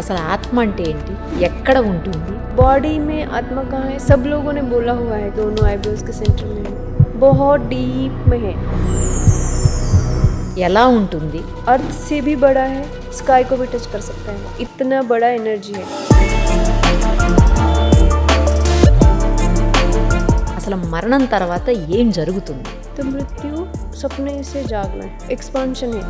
అసలు ఆత్మ అంటే ఏంటి, ఎక్కడ ఉంటుంది? बॉडी में आत्मा कहाँ है? सब लोगों ने बोला हुआ है, दोनों आईब्रोज के सेंटर में है, बहुत डीप में है, ఎలా ఉంటుంది? अर्थ से भी बड़ा है, स्काई को भी टच कर सकता है, इतना बड़ा एनर्जी है. అసలు మరణం తర్వాత ఏం జరుగుతుంది? तो मृत्यु सपने से जागना है, एक्सपांशन है.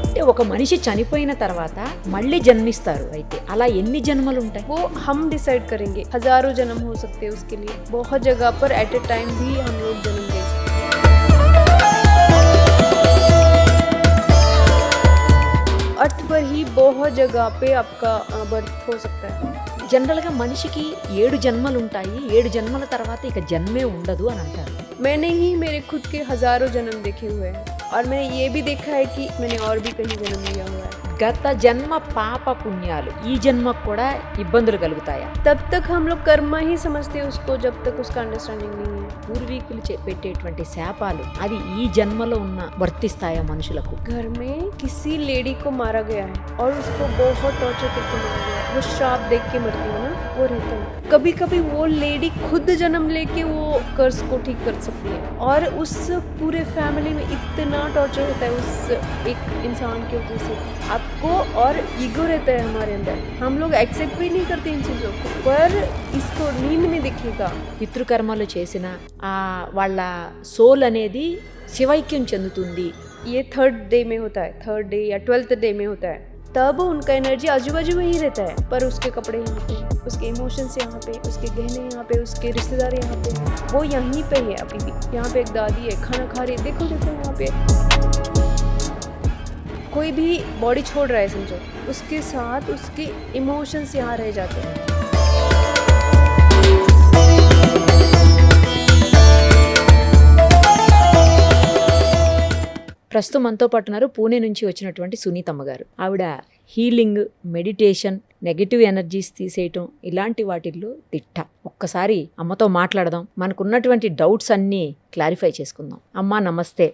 అంటే ఒక మనిషి చనిపోయిన తర్వాత మళ్ళీ జన్మిస్తారు, అయితే అలా ఎన్ని జన్మలు ఉంటాయి? वो हम डिसाइड करेंगे, हजारों जन्म हो सकते हैं उसके लिए. बहुत जगह पर एट ए टाइम भी हम लोग जन्म ले सकते हैं. अर्थ पर ही बहुत जगह पे आपका बर्थ हो सकता है. జనరల్గా మనిషికి 7 జన్మలు ఉంటాయి, 7 జన్మల తర్వాత ఇక జన్మే ఉండదు అని అంటారు. मैंने ही मेरे खुद के हजारों जन्म देखे हुए हैं और मैंने ये भी देखा है कि मैंने और भी कहीं जन्म लिया हुआ है. గత జన్మ పాప పుణ్యాలు ఈ జన్మకు కూడా ఇబ్బందులు కలుగుతాయా? तब तक हम लोग कर्मा ही समझते हैं उसको, जब तक उसका अंडरस्टैंडिंग नहीं है. పూర్వీకులు పెట్టేటువంటి శాపాలు అది ఈ జన్మలో ఉన్న వర్తిస్తాయా మనుషులకు? घर में किसी लेडी को मारा गया है और उसको बहुत टॉर्चर करके मारा गया है, वो श्राप देख के मरती है ना, वो रहता है. कभी कभी वो लेडी खुद जन्म लेके वो कर्ज को ठीक कर सकती है और उस पूरे फैमिली में इतना टॉर्चर होता है उस एक इंसान के वजह से. आपको और ईगो रहता है हमारे अंदर, हम लोग एक्सेप्ट भी नहीं करते इन चीज़ों को, पर इसको नींद में दिखेगा. పితృకర్మలు చేసిన వాళ్ళ సోల్ అనేది శివైక్యం చెందుతుంది. ये 3rd डे में होता है, 3rd डे या 12th डे में होता है. तब उनका एनर्जी आजू बाजू में ही रहता है, पर उसके कपड़े यहाँ पे, उसके इमोशंस यहाँ पे, उसके गहने यहाँ पे, उसके रिश्तेदार यहाँ पे, वो यहीं पे है अभी भी. यहाँ पे एक दादी है, खाना खा रही है, देखो देखो यहाँ पे कोई भी बॉडी छोड़ रहा है समझो, उसके साथ उसके इमोशंस यहाँ रह जाते हैं. ప్రస్తుతం మనతో పాటు ఉన్నారు పూణే నుంచి వచ్చినటువంటి సునీతమ్మ గారు. ఆవిడ హీలింగ్, మెడిటేషన్, నెగటివ్ ఎనర్జీస్ తీసేయటం ఇలాంటి వాటిల్లో దిట్ట. ఒక్కసారి అమ్మతో మాట్లాడదాం, మనకున్నటువంటి డౌట్స్ అన్నీ క్లారిఫై చేసుకుందాం. అమ్మా నమస్తే,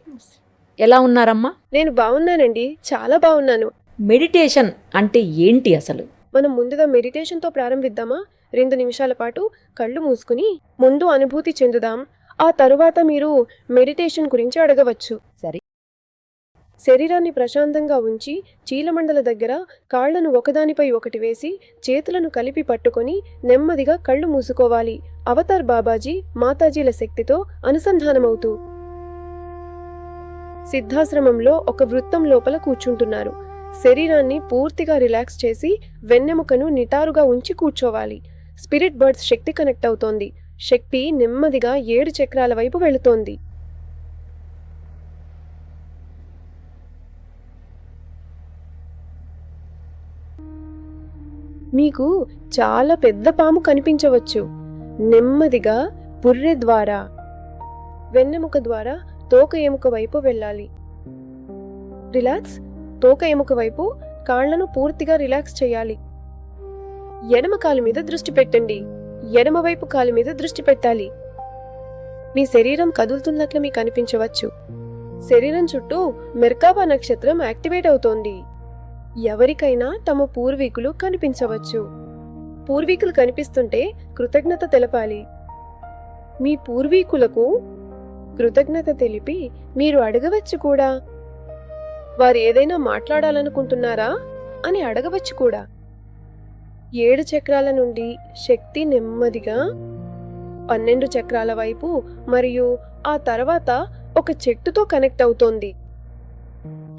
ఎలా ఉన్నారమ్మా? నేను బాగున్నానండి, చాలా బాగున్నాను. మెడిటేషన్ అంటే ఏంటి అసలు? మనం ముందుగా మెడిటేషన్తో ప్రారంభిద్దామా? 2 నిమిషాల పాటు కళ్ళు మూసుకుని ముందు అనుభూతి చెందుదాం, ఆ తరువాత మీరు మెడిటేషన్ గురించి అడగవచ్చు. సరే. శరీరాన్ని ప్రశాంతంగా ఉంచి చీలమండల దగ్గర కాళ్లను ఒకదానిపై ఒకటి వేసి చేతులను కలిపి పట్టుకొని నెమ్మదిగా కళ్ళు మూసుకోవాలి. అవతార్ బాబాజీ, మాతాజీల శక్తితో అనుసంధానమవుతూ సిద్ధాశ్రమంలో ఒక వృత్తం లోపల కూర్చుంటున్నారు. శరీరాన్ని పూర్తిగా రిలాక్స్ చేసి వెన్నెముకను నిటారుగా ఉంచి కూర్చోవాలి. స్పిరిట్ బర్డ్స్ శక్తి కనెక్ట్ అవుతోంది. శక్తి నెమ్మదిగా 7 చక్రాల వైపు వెళుతోంది. మీకు చాలా పెద్ద పాము కనిపించవచ్చు. నెమ్మదిగా పుర్రె ద్వారా, వెన్నెముక ద్వారా తోక ఎముక వైపు వెళ్ళాలి. రిలాక్స్. తోక ఎముక వైపు కాళ్లను పూర్తిగా రిలాక్స్ చేయాలి. ఎడమ కాలు మీద దృష్టి పెట్టండి. ఎడమ వైపు కాలు మీద దృష్టి పెట్టాలి. మీ శరీరం కదులుతున్నట్లు మీకు అనిపించవచ్చు. శరీరం చుట్టూ మెర్కాబా నక్షత్రం యాక్టివేట్ అవుతోంది. ఎవరికైనా తమ పూర్వీకులు కనిపించవచ్చు. పూర్వీకులు కనిపిస్తుంటే కృతజ్ఞత తెలపాలి. మీ పూర్వీకులకు కృతజ్ఞత తెలిపి మీరు అడగవచ్చు కూడా, వారు ఏదైనా మాట్లాడాలనుకుంటున్నారా అని అడగవచ్చు కూడా. 7 చక్రాల నుండి శక్తి నెమ్మదిగా 12 చక్రాల వైపు మరియు ఆ తర్వాత ఒక చెట్టుతో కనెక్ట్ అవుతోంది.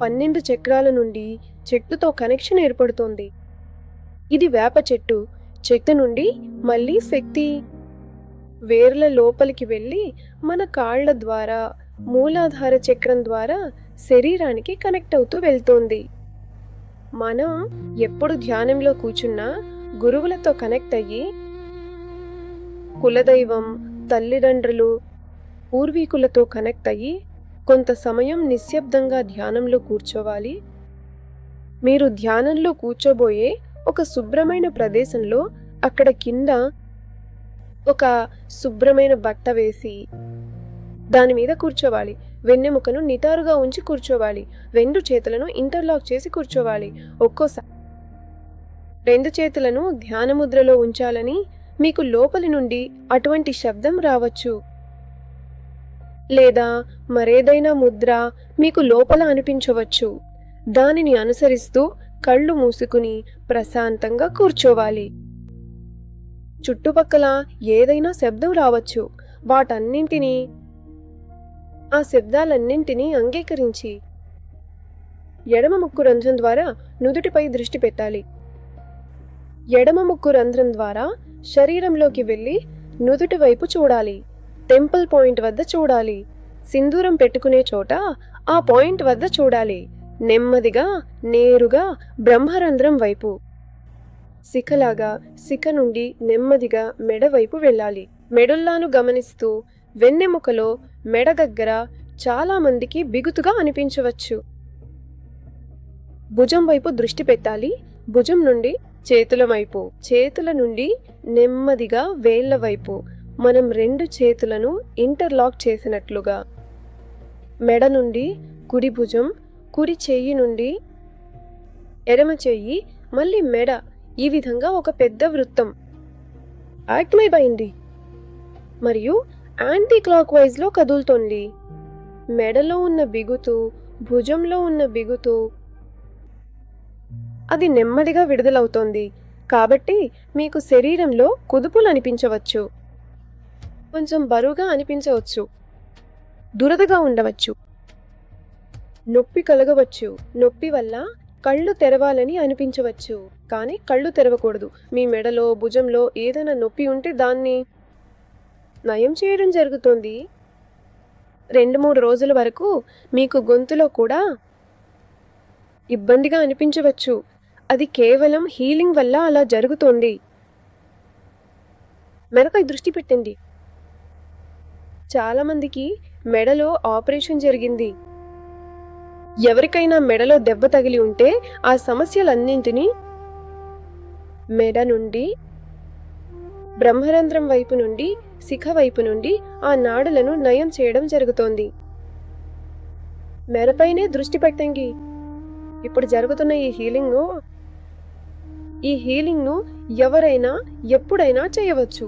12 చక్రాల నుండి చెట్టుతో కనెక్షన్ ఏర్పడుతోంది. ఇది వేప చెట్టు. చెట్టు నుండి మళ్ళీ శక్తి వేర్ల లోపలికి వెళ్ళి మన కాళ్ల ద్వారా, మూలాధార చక్రం ద్వారా శరీరానికి కనెక్ట్ అవుతూ వెళ్తోంది. మనం ఎప్పుడు ధ్యానంలో కూర్చున్నా గురువులతో కనెక్ట్ అయ్యి కులదైవం, తల్లిదండ్రులు, పూర్వీకులతో కనెక్ట్ అయ్యి కొంత సమయం నిశ్శబ్దంగా ధ్యానంలో కూర్చోవాలి. మీరు ధ్యానంలో కూర్చోబోయే ఒక శుభ్రమైన ప్రదేశంలో అక్కడ కింద ఒక శుభ్రమైన బట్ట వేసి దాని మీద కూర్చోవాలి. వెన్నెముకను నిటారుగా ఉంచి కూర్చోవాలి. 2 చేతులను ఇంటర్లాక్ చేసి కూర్చోవాలి. ఒక్కోసారి 2 చేతులను ధ్యానముద్రలో ఉంచాలని మీకు లోపలి నుండి అటువంటి శబ్దం రావచ్చు, లేదా మరేదైనా ముద్ర మీకు లోపల అనిపించవచ్చు. దానిని అనుసరిస్తూ కళ్ళు మూసుకుని ప్రశాంతంగా కూర్చోవాలి. చుట్టుపక్కల ఏదైనా శబ్దం రావచ్చు. వాటన్నింటినీ, ఆ శబ్దాలన్నింటినీ అంగీకరించి ఎడమ ముక్కు రంధ్రం ద్వారా నుదుటిపై దృష్టి పెట్టాలి. ఎడమ ముక్కు రంధ్రం ద్వారా శరీరంలోకి వెళ్ళి నుదుటి వైపు చూడాలి. టెంపుల్ పాయింట్ వద్ద చూడాలి. సింధూరం పెట్టుకునే చోట ఆ పాయింట్ వద్ద చూడాలి. నెమ్మదిగా నేరుగా బ్రహ్మరంధ్రం వైపు, శిఖలాగా శిఖ నుండి నెమ్మదిగా మెడ వైపు వెళ్ళాలి. మెడుల్లాను గమనిస్తూ వెన్నెముకలో మెడ దగ్గర చాలా మందికి బిగుతుగా అనిపించవచ్చు. భుజం వైపు దృష్టి పెట్టాలి. భుజం నుండి చేతుల వైపు, చేతుల నుండి నెమ్మదిగా వేళ్ల వైపు, మనం 2 చేతులను ఇంటర్లాక్ చేసినట్లుగా. మెడ నుండి కుడి భుజం, కుడి చెయ్యి నుండి ఎడమ చెయ్యి, మళ్ళీ మెడ, ఈ విధంగా ఒక పెద్ద వృత్తం యాక్టివేట్ అయింది మరియు యాంటీ క్లాక్ వైజ్లో కదులుతోంది. మెడలో ఉన్న బిగుతు, భుజంలో ఉన్న బిగుతు, అది నెమ్మదిగా విడుదలవుతోంది. కాబట్టి మీకు శరీరంలో కుదుపులు అనిపించవచ్చు, కొంచెం బరువుగా అనిపించవచ్చు, దురదగా ఉండవచ్చు, నొప్పి కలగవచ్చు. నొప్పి వల్ల కళ్ళు తెరవాలని అనిపించవచ్చు, కానీ కళ్ళు తెరవకూడదు. మీ మెడలో, భుజంలో ఏదైనా నొప్పి ఉంటే దాన్ని నయం చేయడం జరుగుతుంది. 2-3 రోజుల వరకు మీకు గొంతులో కూడా ఇబ్బందిగా అనిపించవచ్చు. అది కేవలం హీలింగ్ వల్ల అలా జరుగుతోంది. మెడపై దృష్టి పెట్టండి. చాలామందికి మెడలో ఆపరేషన్ జరిగింది. ఎవరికైనా మెడలో దెబ్బ తగిలి ఉంటే ఆ సమస్యలన్నింటినీ మెడ నుండి, బ్రహ్మరంధ్రం వైపు నుండి, శిఖ వైపు నుండి ఆ నాడులను నయం చేయడం జరుగుతోంది. మెడపైనే దృష్టి పెట్టండి. ఇప్పుడు జరుగుతున్న ఈ హీలింగ్ను ఎవరైనా ఎప్పుడైనా చేయవచ్చు.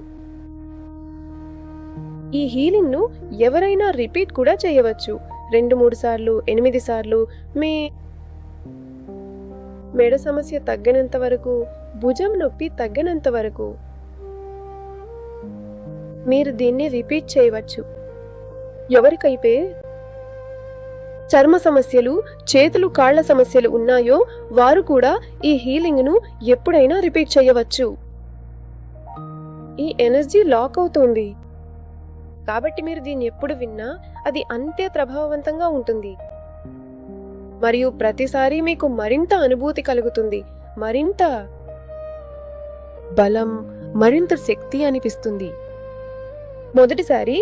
ఈ హీలింగ్ను ఎవరైనా రిపీట్ కూడా చేయవచ్చు. 2-3 సార్లు, 8 సార్లు. మీ మెడ సమస్య తగ్గనంత వరకు, భుజం నొప్పి తగ్గనంత వరకు మీరు దీన్ని రిపీట్ చేయవచ్చు. ఎవరికైతే చర్మ సమస్యలు, చేతులు కాళ్ల సమస్యలు ఉన్నాయో వారు కూడా ఈ హీలింగ్ను ఎప్పుడైనా రిపీట్ చేయవచ్చు. ఈ ఎనర్జీ లాక్ అవుతుంది కాబట్టి మీరు దీన్ని ఎప్పుడు విన్నా అది అంతే ప్రభావవంతంగా ఉంటుంది. మరియు ప్రతిసారి మీకు మరింత అనుభూతి కలుగుతుంది, మరింత బలం, మరింత శక్తి అనిపిస్తుంది. మొదటిసారి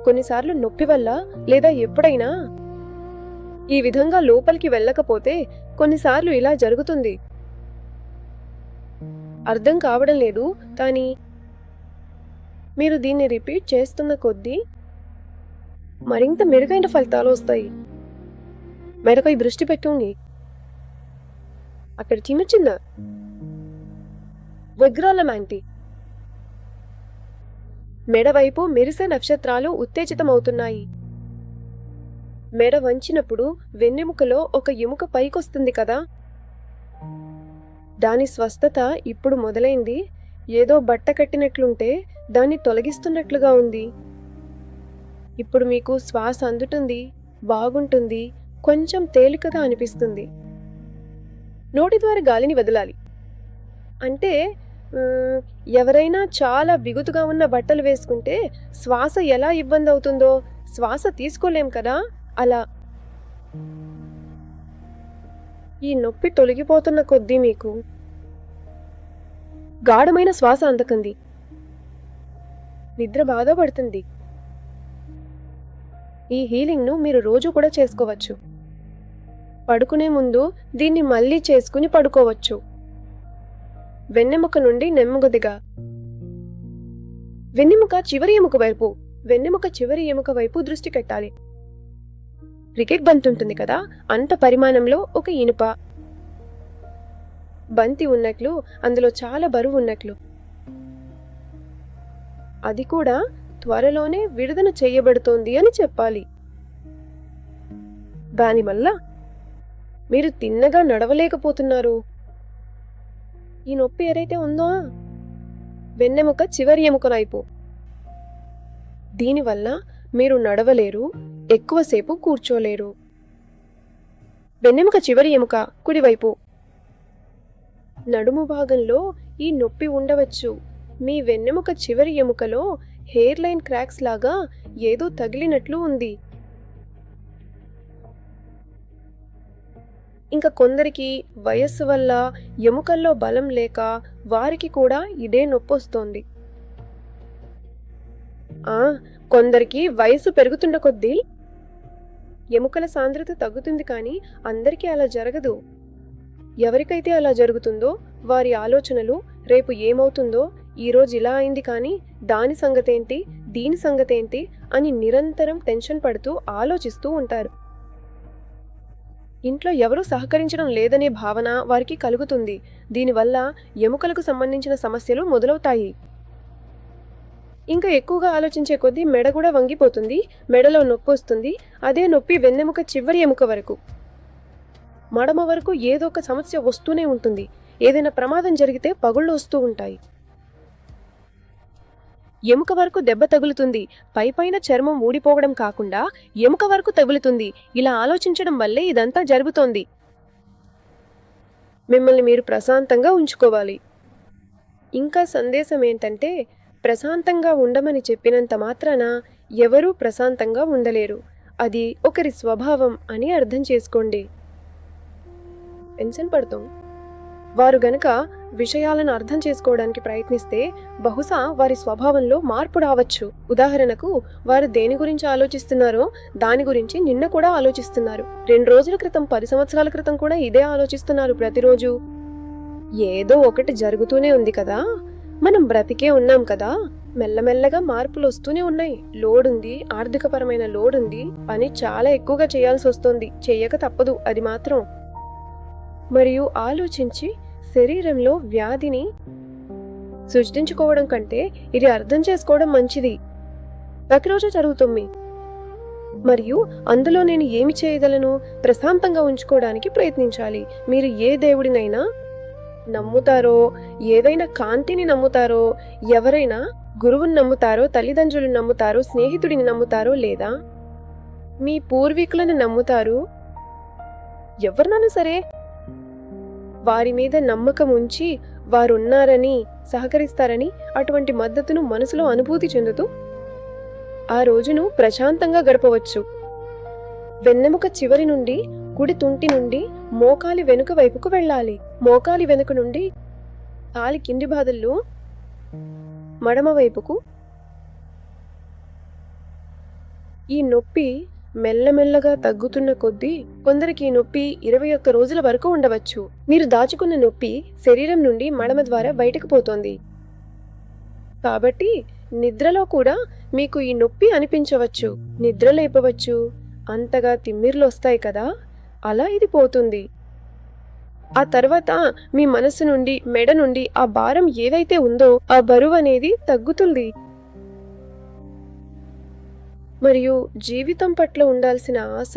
కొన్నిసార్లు నొప్పి వల్ల, లేదా ఎప్పుడైనా ఈ విధంగా లోపలికి వెళ్ళకపోతే కొన్నిసార్లు ఇలా జరుగుతుంది. అర్థం కావడం లేదు, కానీ మీరు దీన్ని రిపీట్ చేస్తున్న కొద్దీ మరింత మెరుగైన ఫలితాలు వస్తాయి. మెడపై దృష్టి పెట్టండి. అక్కడ చిన్న చిన్న విగ్రహాల మ్యాంటీ, మెడవైపు మెరిసే నక్షత్రాలు ఉత్తేజితమవుతున్నాయి. మెడ వంచినప్పుడు వెన్నెముకలో ఒక ఎముక పైకొస్తుంది కదా, దాని స్వస్థత ఇప్పుడు మొదలైంది. ఏదో బట్ట కట్టినట్లుంటే దాన్ని తొలగిస్తున్నట్లుగా ఉంది. ఇప్పుడు మీకు శ్వాస అందుతుంది, బాగుంటుంది, కొంచెం తేలికగా అనిపిస్తుంది. నోటి ద్వారా గాలిని వదలాలి. అంటే ఎవరైనా చాలా బిగుతుగా ఉన్న బట్టలు వేసుకుంటే శ్వాస ఎలా ఇబ్బంది అవుతుందో, శ్వాస తీసుకోలేం కదా, అలా. ఈ నొప్పి తొలగిపోతున్న కొద్దీ మీకు గాఢమైన శ్వాస అందకంది, నిద్ర బాగా పడుతుంది. ఈ హీలింగ్ను మీరు రోజు కూడా చేసుకోవచ్చు. పడుకునే ముందు దీన్ని మళ్ళీ చేసుకుని పడుకోవచ్చు. వెన్నెముక నుండి నెమ్మదిగా, వెన్నెముక చివరి ఎముక వైపు వెన్నెముక చివరి ఎముక వైపు దృష్టి పెట్టాలి. క్రికెట్ బంతి ఉంటుంది కదా, అంత పరిమాణంలో ఒక ఇనుప బంతి ఉన్నట్లు, అందులో చాలా బరువు ఉన్నట్లు. అది కూడా త్వరలోనే విడుదల చేయబడుతోంది అని చెప్పాలి. దానివల్ల మీరు తిన్నగా నడవలేకపోతున్నారు. ఈ నొప్పి ఏదైతే ఉందో వెన్నెముక చివరి ఎముక వైపు, దీనివల్ల మీరు నడవలేరు, ఎక్కువసేపు కూర్చోలేరు. వెన్నెముక చివరి ఎముక కుడివైపు, నడుము భాగంలో ఈ నొప్పి ఉండవచ్చు. మీ వెన్నెముక చివరి ఎముకలో హెయిర్ లైన్ క్రాక్స్ లాగా ఏదో తగిలినట్లు ఉంది. ఇంకా కొందరికి వయస్సు వల్ల ఎముకల్లో బలం లేక వారికి కూడా ఇదే నొప్పి వస్తోంది. కొందరికి వయసు పెరుగుతున్న కొద్దీ ఎముకల సాంద్రత తగ్గుతుంది, కానీ అందరికీ అలా జరగదు. ఎవరికైతే అలా జరుగుతుందో వారి ఆలోచనలు రేపు ఏమవుతుందో, ఈరోజు ఇలా అయింది కానీ దాని సంగతేంటి, దీని సంగతేంటి అని నిరంతరం టెన్షన్ పడుతూ ఆలోచిస్తూ ఉంటారు. ఇంట్లో ఎవరూ సహకరించడం లేదనే భావన వారికి కలుగుతుంది. దీనివల్ల ఎముకలకు సంబంధించిన సమస్యలు మొదలవుతాయి. ఇంకా ఎక్కువగా ఆలోచించే కొద్దీ మెడ కూడా వంగిపోతుంది, మెడలో నొప్పి వస్తుంది. అదే నొప్పి వెన్నెముక చివరి ఎముక వరకు, మడమ వరకు ఏదో ఒక సమస్య వస్తూనే ఉంటుంది. ఏదైనా ప్రమాదం జరిగితే పగుళ్ళు వస్తూ ఉంటాయి. ఎముక వరకు దెబ్బ తగులుతుంది, పైపైన చర్మం ఊడిపోవడం కాకుండా ఎముక వరకు తగులుతుంది. ఇలా ఆలోచించడం వల్లే ఇదంతా జరుగుతోంది. మిమ్మల్ని మీరు ప్రశాంతంగా ఉంచుకోవాలి. ఇంకా సందేశం ఏంటంటే, ప్రశాంతంగా ఉండమని చెప్పినంత మాత్రాన ఎవరూ ప్రశాంతంగా ఉండలేరు. అది ఒకరి స్వభావం అని అర్థం చేసుకోండి. టెన్షన్ పడుతూ వారు గనక విషయాలను అర్థం చేసుకోవడానికి ప్రయత్నిస్తే బహుశా వారి స్వభావంలో మార్పు రావచ్చు. ఉదాహరణకు, వారు దేని గురించి ఆలోచిస్తున్నారో దాని గురించి నిన్న కూడా ఆలోచిస్తున్నారు. 2 రోజుల క్రితం, 10 సంవత్సరాల క్రితం కూడా ఇదే ఆలోచిస్తున్నారు ప్రతిరోజు. ఏదో ఒకటి జరుగుతూనే ఉంది కదా, మనం బ్రతికే ఉన్నాం కదా. మెల్లమెల్లగా మార్పులు వస్తూనే ఉన్నాయి. లోడ్ ఉంది, ఆర్థికపరమైన లోడ్ ఉంది, పని చాలా ఎక్కువగా చేయాల్సి వస్తుంది, చేయక తప్పదు అది మాత్రం. మరియు ఆలోచించి శరీరంలో వ్యాధిని సృష్టించుకోవడం కంటే ఇది అర్థం చేసుకోవడం మంచిది. ప్రతిరోజు జరుగుతుంది. మరియు అందులో నేను ఏమి చేయగలను, ప్రశాంతంగా ఉంచుకోవడానికి ప్రయత్నించాలి. మీరు ఏ దేవుడినైనా నమ్ముతారో, ఏదైనా కాంతిని నమ్ముతారో, ఎవరైనా గురువుని నమ్ముతారో, తల్లిదండ్రులను నమ్ముతారో, స్నేహితుడిని నమ్ముతారో, లేదా మీ పూర్వీకులను నమ్ముతారు, ఎవరినైనా సరే వారి మీద నమ్మకం ఉంచి వారున్నారని, సహకరిస్తారని అటువంటి మద్దతును మనసులో అనుభూతి చెందుతూ ఆ రోజును ప్రశాంతంగా గడపవచ్చు. వెన్నెముక చివరి నుండి, కుడి తుంటి నుండి మోకాలి వెనుక వైపుకు వెళ్ళాలి. మోకాలి వెనుక నుండి కాలి కింది భాగంలో మడమ వైపుకు. ఈ నొప్పి మెల్లమెల్లగా తగ్గుతున్న కొద్దీ కొందరికి ఈ నొప్పి 21 రోజుల వరకు ఉండవచ్చు. మీరు దాచుకున్న నొప్పి శరీరం నుండి మడమ ద్వారా బయటకు పోతోంది. కాబట్టి నిద్రలో కూడా మీకు ఈ నొప్పి అనిపించవచ్చు, నిద్ర లేపవచ్చు, అంతగా తిమ్మిర్లు వస్తాయి కదా, అలా ఇది పోతుంది. ఆ తర్వాత మీ మనసు నుండి, మెడ నుండి ఆ భారం ఏదైతే ఉందో ఆ బరువు అనేది తగ్గుతుంది. మరియు జీవితం పట్ల ఉండాల్సిన ఆశ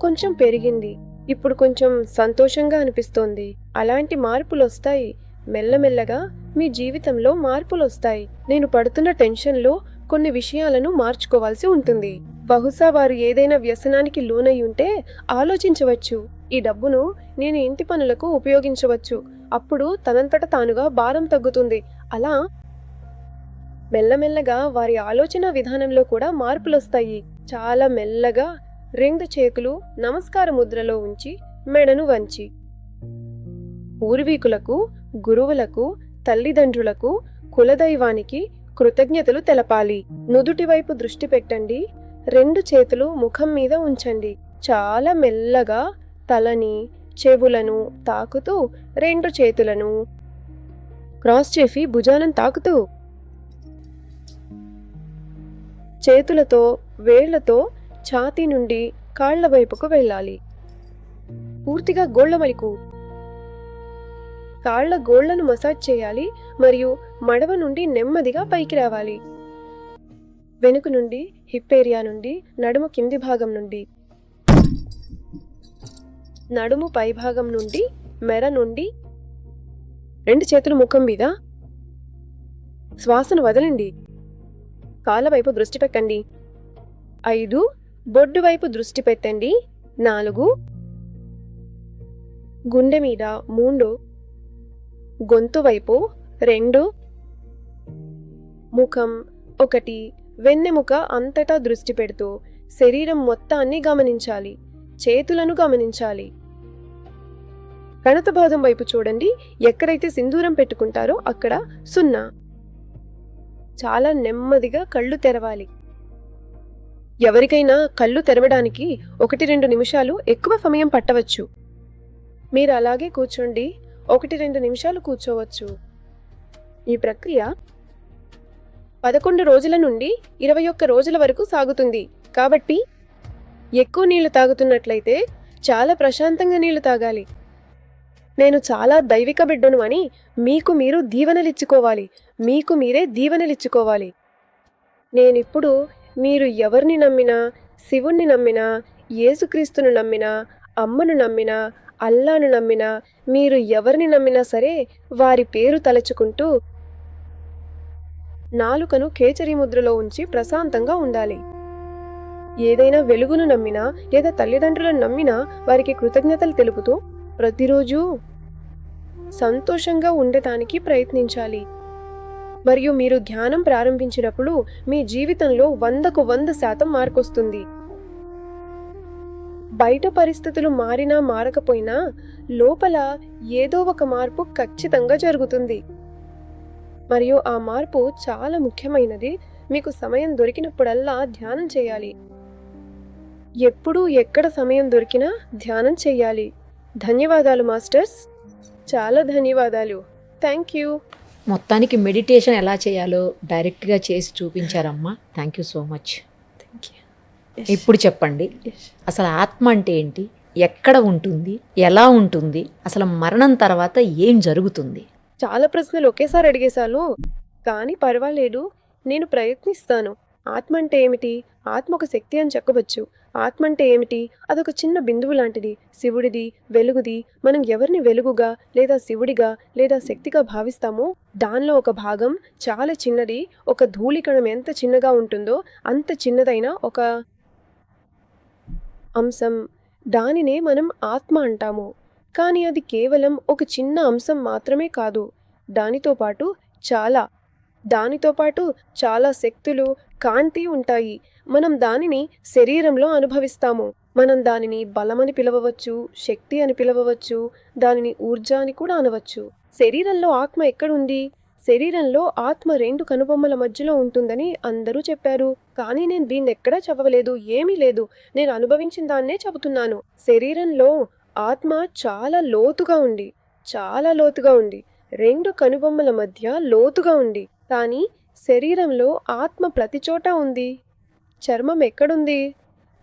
కొంచెం పెరిగింది. ఇప్పుడు కొంచెం సంతోషంగా అనిపిస్తోంది. అలాంటి మార్పులు వస్తాయి. మెల్లమెల్లగా మీ జీవితంలో మార్పులు వస్తాయి. నేను పడుతున్న టెన్షన్లో కొన్ని విషయాలను మార్చుకోవాల్సి ఉంటుంది. బహుశా వారు ఏదైనా వ్యసనానికి లోనై ఉంటే ఆలోచించవచ్చు, ఈ డబ్బును నేను ఇంటి పనులకు ఉపయోగించవచ్చు, అప్పుడు తనంతట తానుగా భారం తగ్గుతుంది. అలా మెల్లమెల్లగా వారి ఆలోచన విధానంలో కూడా మార్పులు వస్తాయి. చాలా మెల్లగా 2 చేతులు నమస్కార ముద్రలో ఉంచి మెడను వంచి పూర్వీకులకు, గురువులకు, తల్లిదండ్రులకు, కులదైవానికి కృతజ్ఞతలు తెలపాలి. నుదుటి వైపు దృష్టి పెట్టండి. 2 చేతులు ముఖం మీద ఉంచండి. చాలా మెల్లగా తలని, చెవులను తాకుతూ 2 చేతులను క్రాస్ చేసి భుజాలను తాకుతూ చేతులతో వేళ్లతో ఛాతీ నుండి కాళ్ల వైపుకు వెళ్ళాలి. పూర్తిగా గోళ్ల వరకు కాళ్ల గోళ్లను మసాజ్ చేయాలి మరియు మడవ నుండి నెమ్మదిగా పైకి రావాలి. వెనుక నుండి, హిప్ ఏరియా నుండి, నడుము కింది భాగం నుండి, నడుము పై భాగం నుండి, మెడ నుండి, 2 చేతులు ముఖం మీద. శ్వాసను వదలండి. కాళ్ళ వైపు దృష్టి పెట్టండి. 5 బొడ్డు వైపు దృష్టి పెట్టండి. 4 గుండె మీద. 3 గొంతు వైపు. 2 ముఖం. 1 వెన్నెముక అంతటా దృష్టి పెడుతూ శరీరం మొత్తాన్ని గమనించాలి. చేతులను గమనించాలి. కణతపాదం వైపు చూడండి. ఎక్కడైతే సింధూరం పెట్టుకుంటారో అక్కడ 0. చాలా నెమ్మదిగా కళ్ళు తెరవాలి. ఎవరికైనా కళ్ళు తెరవడానికి 1-2 నిమిషాలు ఎక్కువ సమయం పట్టవచ్చు. మీరు అలాగే కూర్చోండి. 1-2 నిమిషాలు కూర్చోవచ్చు. ఈ ప్రక్రియ 11 రోజుల నుండి 21 రోజుల వరకు సాగుతుంది. కాబట్టి ఎక్కువ నీళ్లు తాగుతున్నట్లయితే చాలా ప్రశాంతంగా నీళ్లు తాగాలి. నేను చాలా దైవిక బిడ్డను అని మీకు మీరు దీవెనలిచ్చుకోవాలి. మీకు మీరే దీవెనలిచ్చుకోవాలి. నేనిప్పుడు మీరు ఎవరిని నమ్మినా, శివుణ్ణి నమ్మినా, యేసుక్రీస్తును నమ్మినా, అమ్మను నమ్మినా, అల్లాను నమ్మినా, మీరు ఎవరిని నమ్మినా సరే వారి పేరు తలుచుకుంటూ నాలుకను కేచరి ముద్రలో ఉంచి ప్రశాంతంగా ఉండాలి. ఏదైనా వెలుగును నమ్మినా లేదా తల్లిదండ్రులను నమ్మినా వారికి కృతజ్ఞతలు తెలుపుతూ ప్రతిరోజు సంతోషంగా ఉండటానికి ప్రయత్నించాలి. మరియు మీరు ధ్యానం ప్రారంభించినప్పుడు మీ జీవితంలో 100కు 100% మార్కొస్తుంది. బయట పరిస్థితులు మారినా మారకపోయినా లోపల ఏదో ఒక మార్పు ఖచ్చితంగా జరుగుతుంది. మరియు ఆ మార్పు చాలా ముఖ్యమైనది. మీకు సమయం దొరికినప్పుడల్లా ధ్యానం చేయాలి. ఎప్పుడు ఎక్కడ సమయం దొరికినా ధ్యానం చేయాలి. ధన్యవాదాలు మాస్టర్స్. చాలా ధన్యవాదాలు. Thank you. మొత్తానికి మెడిటేషన్ ఎలా చేయాలో డైరెక్ట్గా చేసి చూపించారమ్మా. Thank you so much. ఇప్పుడు చెప్పండి, అసలు ఆత్మ అంటే ఏంటి, ఎక్కడ ఉంటుంది, ఎలా ఉంటుంది, అసలు మరణం తర్వాత ఏం జరుగుతుంది? చాలా ప్రశ్నలు ఒకేసారి అడిగేశాను, కానీ పర్వాలేదు, నేను ప్రయత్నిస్తాను. ఆత్మ అంటే ఏమిటి? ఆత్మ ఒక శక్తి అని చెప్పవచ్చు. ఆత్మ అంటే ఏమిటి? అదొక చిన్న బిందువు లాంటిది, శివుడిది, వెలుగుది. మనం ఎవరిని వెలుగుగా లేదా శివుడిగా లేదా శక్తిగా భావిస్తామో దానిలో ఒక భాగం చాలా చిన్నది. ఒక ధూళికణం ఎంత చిన్నగా ఉంటుందో అంత చిన్నదైన ఒక అంశం, దానినే మనం ఆత్మ అంటాము. కానీ అది కేవలం ఒక చిన్న అంశం మాత్రమే కాదు. దానితో పాటు చాలా శక్తులు, కాంతి ఉంటాయి. మనం దానిని శరీరంలో అనుభవిస్తాము. మనం దానిని బలమని పిలవవచ్చు, శక్తి అని పిలవవచ్చు, దానిని ఊర్జ అని కూడా అనవచ్చు. శరీరంలో ఆత్మ ఎక్కడుంది? శరీరంలో ఆత్మ 2 కనుబొమ్మల మధ్యలో ఉంటుందని అందరూ చెప్పారు. కానీ నేను దీన్ని ఎక్కడా చదవలేదు, ఏమీ లేదు. నేను అనుభవించిన దాన్నే చెబుతున్నాను. శరీరంలో ఆత్మ చాలా లోతుగా ఉంది, 2 కనుబొమ్మల మధ్య లోతుగా ఉంది. కానీ శరీరంలో ఆత్మ ప్రతి చోట ఉంది. చర్మం ఎక్కడుంది?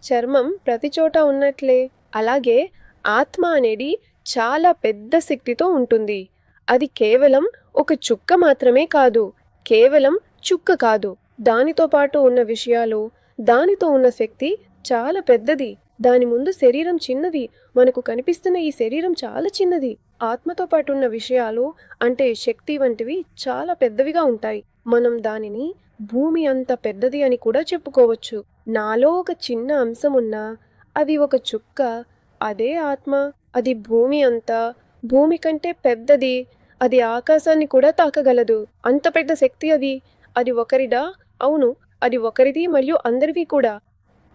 చర్మం ప్రతి చోట ఉన్నట్లే. అలాగే ఆత్మ అనేది చాలా పెద్ద శక్తితో ఉంటుంది. అది కేవలం ఒక చుక్క మాత్రమే కాదు, కేవలం చుక్క కాదు. దానితో పాటు ఉన్న విషయాలు, దానితో ఉన్న శక్తి చాలా పెద్దది. దాని ముందు శరీరం చిన్నది. మనకు కనిపిస్తున్న ఈ శరీరం చాలా చిన్నది. ఆత్మతో పాటు ఉన్న విషయాలు అంటే శక్తి వంటివి చాలా పెద్దవిగా ఉంటాయి. మనం దానిని భూమి అంత పెద్దది అని కూడా చెప్పుకోవచ్చు. నాలో ఒక చిన్న అంశం ఉన్నా అది ఒక చుక్క, అదే ఆత్మ. అది భూమి అంతా, భూమి కంటే పెద్దది. అది ఆకాశాన్ని కూడా తాకగలదు. అంత పెద్ద శక్తి అది. అది ఒకరిదా? అవును, అది ఒకరిది మరియు అందరివి కూడా.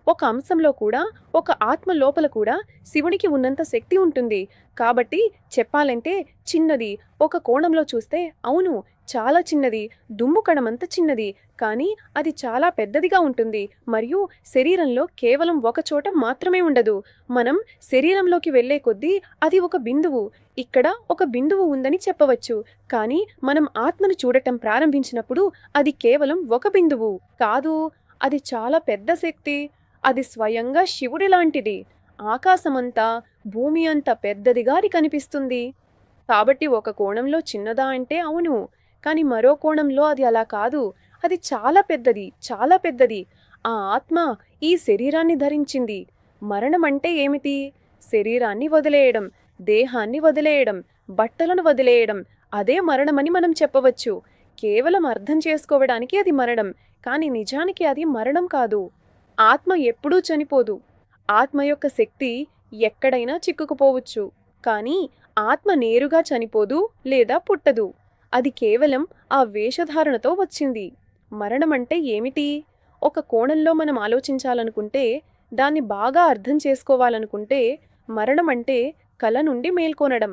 ఒక అంశంలో కూడా, ఒక ఆత్మ లోపల కూడా శివునికి ఉన్నంత శక్తి ఉంటుంది. కాబట్టి చెప్పాలంటే చిన్నది. ఒక కోణంలో చూస్తే అవును, చాలా చిన్నది, దుమ్ము కణమంత చిన్నది. కానీ అది చాలా పెద్దదిగా ఉంటుంది. మరియు శరీరంలో కేవలం ఒక చోట మాత్రమే ఉండదు. మనం శరీరంలోకి వెళ్లే కొద్దీ అది ఒక బిందువు. ఇక్కడ ఒక బిందువు ఉందని చెప్పవచ్చు. కానీ మనం ఆత్మను చూడటం ప్రారంభించినప్పుడు అది కేవలం ఒక బిందువు కాదు, అది చాలా పెద్ద శక్తి. అది స్వయంగా శివుడి లాంటిది. ఆకాశమంతా, భూమి అంత పెద్దదిగా అది కనిపిస్తుంది. కాబట్టి ఒక కోణంలో చిన్నదా అంటే అవును, కానీ మరో కోణంలో అది అలా కాదు. అది చాలా పెద్దది, చాలా పెద్దది. ఆ ఆత్మ ఈ శరీరాన్ని ధరించింది. మరణం అంటే ఏమిటి? శరీరాన్ని వదిలేయడం, దేహాన్ని వదిలేయడం, బట్టలను వదిలేయడం. అదే మరణమని మనం చెప్పవచ్చు. కేవలం అర్థం చేసుకోవడానికి అది మరణం, కానీ నిజానికి అది మరణం కాదు. ఆత్మ ఎప్పుడూ చనిపోదు. ఆత్మ యొక్క శక్తి ఎక్కడైనా చిక్కుకుపోవచ్చు, కానీ ఆత్మ నేరుగా చనిపోదు లేదా పుట్టదు. అది కేవలం ఆ వేషధారణతో వచ్చింది. మరణమంటే ఏమిటి? ఒక కోణంలో మనం ఆలోచించాలనుకుంటే, దాన్ని బాగా అర్థం చేసుకోవాలనుకుంటే, మరణమంటే కల నుండి మేల్కొనడం.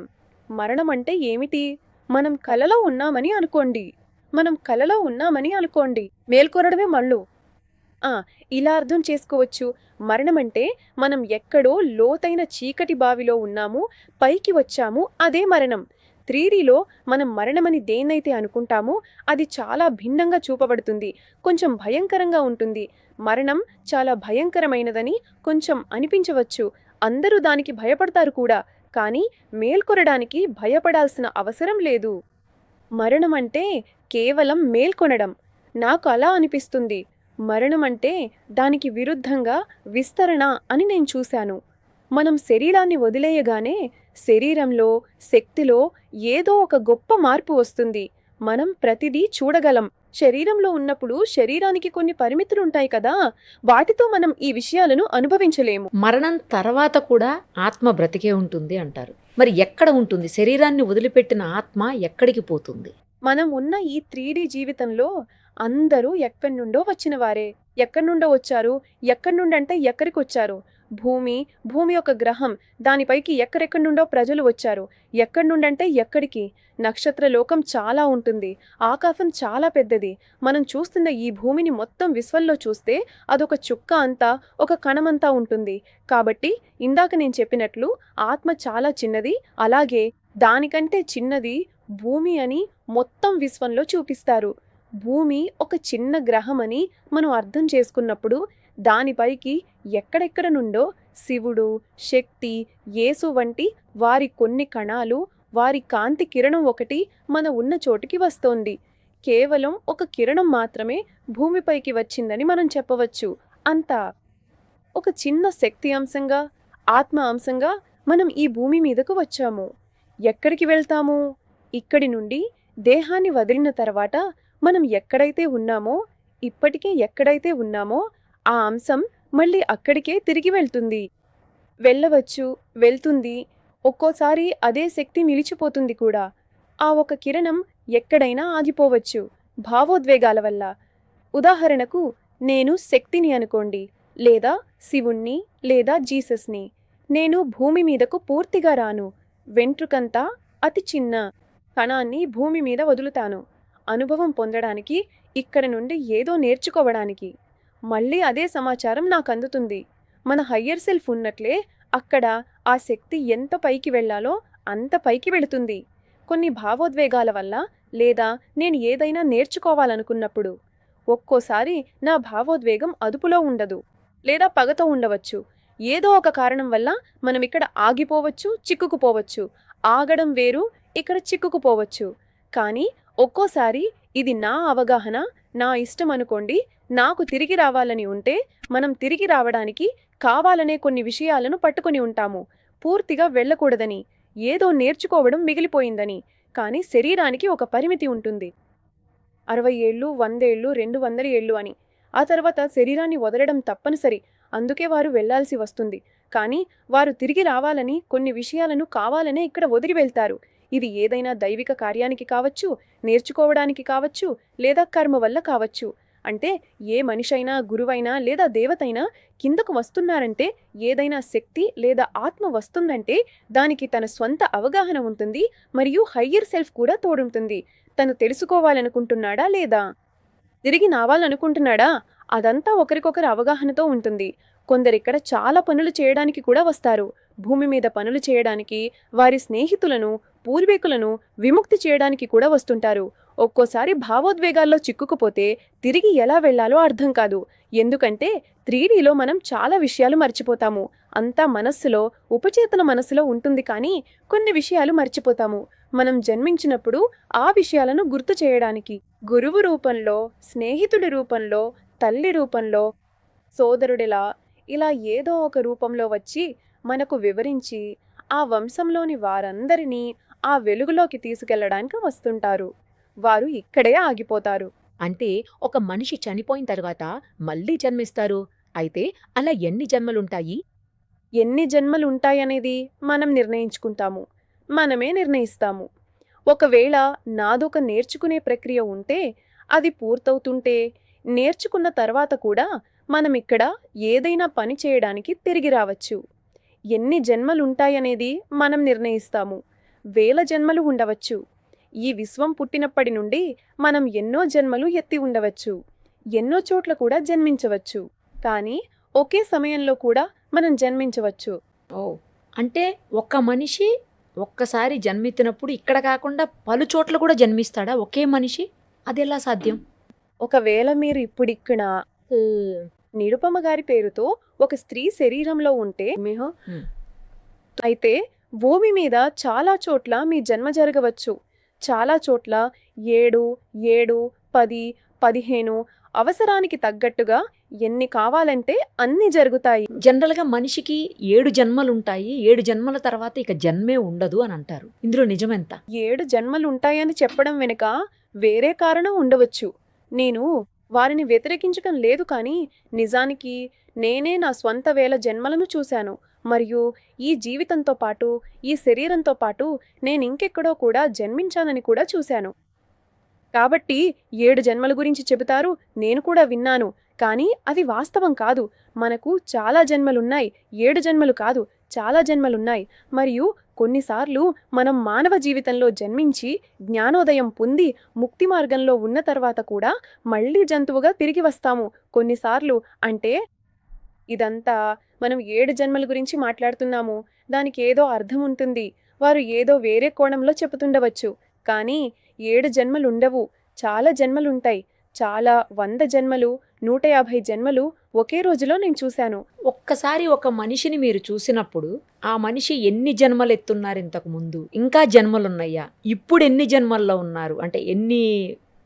మరణమంటే ఏమిటి? మనం కలలో ఉన్నామని అనుకోండి. మేల్కొనడమే మళ్ళు. ఇలా అర్థం చేసుకోవచ్చు. మరణమంటే మనం ఎక్కడో లోతైన చీకటి బావిలో ఉన్నాము, పైకి వచ్చాము, అదే మరణం. 3Dలో మనం మరణమని దేన్నైతే అనుకుంటామో అది చాలా భిన్నంగా చూపబడుతుంది. కొంచెం భయంకరంగా ఉంటుంది. మరణం చాలా భయంకరమైనదని కొంచెం అనిపించవచ్చు. అందరూ దానికి భయపడతారు కూడా, కానీ మేల్కొనడానికి భయపడాల్సిన అవసరం లేదు. మరణమంటే కేవలం మేల్కొనడం. నాకు అలా అనిపిస్తుంది. మరణమంటే దానికి విరుద్ధంగా విస్తరణ అని నేను చూశాను. మనం శరీరాన్ని వదిలేయగానే శరీరంలో, శక్తిలో ఏదో ఒక గొప్ప మార్పు వస్తుంది. మనం ప్రతిదీ చూడగలం. శరీరంలో ఉన్నప్పుడు శరీరానికి కొన్ని పరిమితులుంటాయి కదా, వాటితో మనం ఈ విషయాలను అనుభవించలేము. మరణం తర్వాత కూడా ఆత్మ బ్రతికే ఉంటుంది అంటారు. మరి ఎక్కడ ఉంటుంది? శరీరాన్ని వదిలిపెట్టిన ఆత్మ ఎక్కడికి పోతుంది? మనం ఉన్న ఈ 3D జీవితంలో అందరూ ఎక్కడి నుండో వచ్చిన వారే. ఎక్కడి నుండో వచ్చారు. ఎక్కడి నుండంటే ఎక్కడికి వచ్చారు? భూమి ఒక గ్రహం. దానిపైకి ఎక్కడెక్కడి నుండో ప్రజలు వచ్చారు. ఎక్కడి నుండంటే ఎక్కడికి? నక్షత్ర లోకం చాలా ఉంటుంది. ఆకాశం చాలా పెద్దది. మనం చూస్తున్న ఈ భూమిని మొత్తం విశ్వంలో చూస్తే అదొక చుక్క అంతా, ఒక కణమంతా ఉంటుంది. కాబట్టి ఇందాక నేను చెప్పినట్లు ఆత్మ చాలా చిన్నది. అలాగే దానికంటే చిన్నది భూమి అని మొత్తం విశ్వంలో చూపిస్తారు. భూమి ఒక చిన్న గ్రహం అని మనం అర్థం చేసుకున్నప్పుడు దానిపైకి ఎక్కడెక్కడ నుండో శివుడు, శక్తి, యేసు వంటి వారి కొన్ని కణాలు, వారి కాంతి కిరణం ఒకటి మన ఉన్న చోటికి వస్తోంది. కేవలం ఒక కిరణం మాత్రమే భూమిపైకి వచ్చిందని మనం చెప్పవచ్చు. అంతా ఒక చిన్న శక్తి అంశంగా, ఆత్మ అంశంగా మనం ఈ భూమి మీదకు వచ్చాము. ఎక్కడికి వెళ్తాము? ఇక్కడి నుండి దేహాన్ని వదిలిన తర్వాత మనం ఎక్కడైతే ఉన్నామో, ఇప్పటికే ఎక్కడైతే ఉన్నామో ఆ అంశం మళ్ళీ అక్కడికే తిరిగి వెళ్ళవచ్చు, వెళ్తుంది. ఒక్కోసారి అదే శక్తి నిలిచిపోతుంది కూడా. ఆ ఒక కిరణం ఎక్కడైనా ఆగిపోవచ్చు భావోద్వేగాల వల్ల. ఉదాహరణకు నేను శక్తిని అనుకోండి, లేదా శివుణ్ణి, లేదా జీసస్ని. నేను భూమి మీదకు పూర్తిగా రాను. వెంట్రుకంతా అతి చిన్న కణాన్ని భూమి మీద వదులుతాను. అనుభవం పొందడానికి, ఇక్కడ నుండి ఏదో నేర్చుకోవడానికి. మళ్ళీ అదే సమాచారం నాకు అందుతుంది. మన హయ్యర్ సెల్ఫ్ ఉన్నట్లే అక్కడ ఆ శక్తి ఎంత పైకి వెళ్లాలో అంత పైకి వెళుతుంది. కొన్ని భావోద్వేగాల వల్ల, లేదా నేను ఏదైనా నేర్చుకోవాలనుకున్నప్పుడు. ఒక్కోసారి నా భావోద్వేగం అదుపులో ఉండదు, లేదా పగతో ఉండవచ్చు. ఏదో ఒక కారణం వల్ల మనం ఇక్కడ ఆగిపోవచ్చు, చిక్కుకుపోవచ్చు. ఆగడం వేరు, ఇక్కడ చిక్కుకుపోవచ్చు. కానీ ఒక్కోసారి ఇది నా అవగాహన, నా ఇష్టం అనుకోండి. నాకు తిరిగి రావాలని ఉంటే మనం తిరిగి రావడానికి కావాలనే కొన్ని విషయాలను పట్టుకొని ఉంటాము. పూర్తిగా వెళ్ళకూడదని, ఏదో నేర్చుకోవడం మిగిలిపోయిందని. కానీ శరీరానికి ఒక పరిమితి ఉంటుంది. 60 ఏళ్ళు, 100 ఏళ్ళు, 200 ఏళ్ళు అని. ఆ తర్వాత శరీరాన్ని వదలడం తప్పనిసరి. అందుకే వారు వెళ్లాల్సి వస్తుంది. కానీ వారు తిరిగి రావాలని కొన్ని విషయాలను కావాలనే ఇక్కడ వదిలి వెళ్తారు. ఇది ఏదైనా దైవిక కార్యానికి కావచ్చు, నేర్చుకోవడానికి కావచ్చు, లేదా కర్మ వల్ల కావచ్చు. అంటే ఏ మనిషైనా, గురువైనా లేదా దేవతైనా కిందకు వస్తున్నారంటే, ఏదైనా శక్తి లేదా ఆత్మ వస్తుందంటే దానికి తన స్వంత అవగాహన ఉంటుంది, మరియు హయ్యర్ సెల్ఫ్ కూడా తోడుంటుంది. తను తెలుసుకోవాలనుకుంటున్నాడా లేదా, తిరిగి నావాలనుకుంటున్నాడా, అదంతా ఒకరికొకరు అవగాహనతో ఉంటుంది. కొందరిక్కడ చాలా పనులు చేయడానికి కూడా వస్తారు. భూమి మీద పనులు చేయడానికి, వారి స్నేహితులను, పూర్వీకులను విముక్తి చేయడానికి కూడా వస్తుంటారు. ఒక్కోసారి భావోద్వేగాల్లో చిక్కుకుపోతే తిరిగి ఎలా వెళ్లాలో అర్థం కాదు. ఎందుకంటే 3Dలో మనం చాలా విషయాలు మర్చిపోతాము. అంతా మనస్సులో, ఉపచేతన మనస్సులో ఉంటుంది, కానీ కొన్ని విషయాలు మర్చిపోతాము. మనం జన్మించినప్పుడు ఆ విషయాలను గుర్తు చేయడానికి గురువు రూపంలో, స్నేహితుడి రూపంలో, తల్లి రూపంలో, సోదరుడిలా ఇలా ఏదో ఒక రూపంలో వచ్చి మనకు వివరించి ఆ వంశంలోని వారందరినీ ఆ వెలుగులోకి తీసుకెళ్లడానికి వస్తుంటారు. వారు ఇక్కడే ఆగిపోతారు. అంటే ఒక మనిషి చనిపోయిన తర్వాత మళ్ళీ జన్మిస్తారు. అయితే అలా ఎన్ని జన్మలుంటాయి? ఎన్ని జన్మలుంటాయనేది మనం నిర్ణయించుకుంటాము. మనమే నిర్ణయిస్తాము. ఒకవేళ నాదొక నేర్చుకునే ప్రక్రియ ఉంటే, అది పూర్తవుతుంటే, నేర్చుకున్న తర్వాత కూడా మనమిక్కడ ఏదైనా పని చేయడానికి తిరిగి రావచ్చు. ఎన్ని జన్మలుంటాయనేది మనం నిర్ణయిస్తాము. 1000 జన్మలు ఉండవచ్చు. ఈ విశ్వం పుట్టినప్పటి నుండి మనం ఎన్నో జన్మలు ఎత్తి ఉండవచ్చు. ఎన్నో చోట్ల కూడా జన్మించవచ్చు. కానీ ఒకే సమయంలో కూడా మనం జన్మించవచ్చు. ఓ, అంటే ఒక మనిషి ఒక్కసారి జన్మెత్తినప్పుడు ఇక్కడ కాకుండా పలు చోట్ల కూడా జన్మిస్తాడా ఒకే మనిషి? అదెలా సాధ్యం? ఒకవేళ మీరు ఇప్పుడిక్కడ నిరుపమ గారి పేరుతో ఒక స్త్రీ శరీరంలో ఉంటే అయితే భూమి మీద చాలా చోట్ల మీ జన్మ జరగవచ్చు. చాలా చోట్ల 7, 7, 10, 15 అవసరానికి తగ్గట్టుగా ఎన్ని కావాలంటే అన్ని జరుగుతాయి. జనరల్గా మనిషికి 7 జన్మలుంటాయి, 7 జన్మల తర్వాత ఇక జన్మే ఉండదు అని అంటారు. ఇందులో నిజమెంత? 7 జన్మలుంటాయని చెప్పడం వెనుక వేరే కారణం ఉండవచ్చు. నేను వారిని వ్యతిరేకించడం లేదు, కానీ నిజానికి నేనే నా స్వంత 1000 జన్మలను చూశాను. మరియు ఈ జీవితంతో పాటు, ఈ శరీరంతో పాటు నేనింకెక్కడో కూడా జన్మించానని కూడా చూశాను. కాబట్టి 7 జన్మల గురించి చెబుతారు, నేను కూడా విన్నాను. కానీ అది వాస్తవం కాదు. మనకు చాలా జన్మలున్నాయి. 7 జన్మలు కాదు, చాలా జన్మలున్నాయి. మరియు కొన్నిసార్లు మనం మానవ జీవితంలో జన్మించి జ్ఞానోదయం పొంది ముక్తి మార్గంలో ఉన్న తర్వాత కూడా మళ్ళీ జంతువుగా తిరిగి వస్తాము కొన్నిసార్లు. అంటే ఇదంతా మనం 7 జన్మల గురించి మాట్లాడుతున్నాము. దానికి ఏదో అర్థం ఉంటుంది. వారు ఏదో వేరే కోణంలో చెబుతుండవచ్చు. కానీ 7 జన్మలుండవు, చాలా జన్మలుంటాయి. చాలా 100 జన్మలు, 150 జన్మలు ఒకే రోజులో నేను చూశాను. ఒక్కసారి ఒక మనిషిని మీరు చూసినప్పుడు ఆ మనిషి ఎన్ని జన్మలు ఎత్తున్నారు ఇంతకు ముందు, ఇంకా జన్మలున్నాయా, ఇప్పుడు ఎన్ని జన్మల్లో ఉన్నారు, అంటే ఎన్ని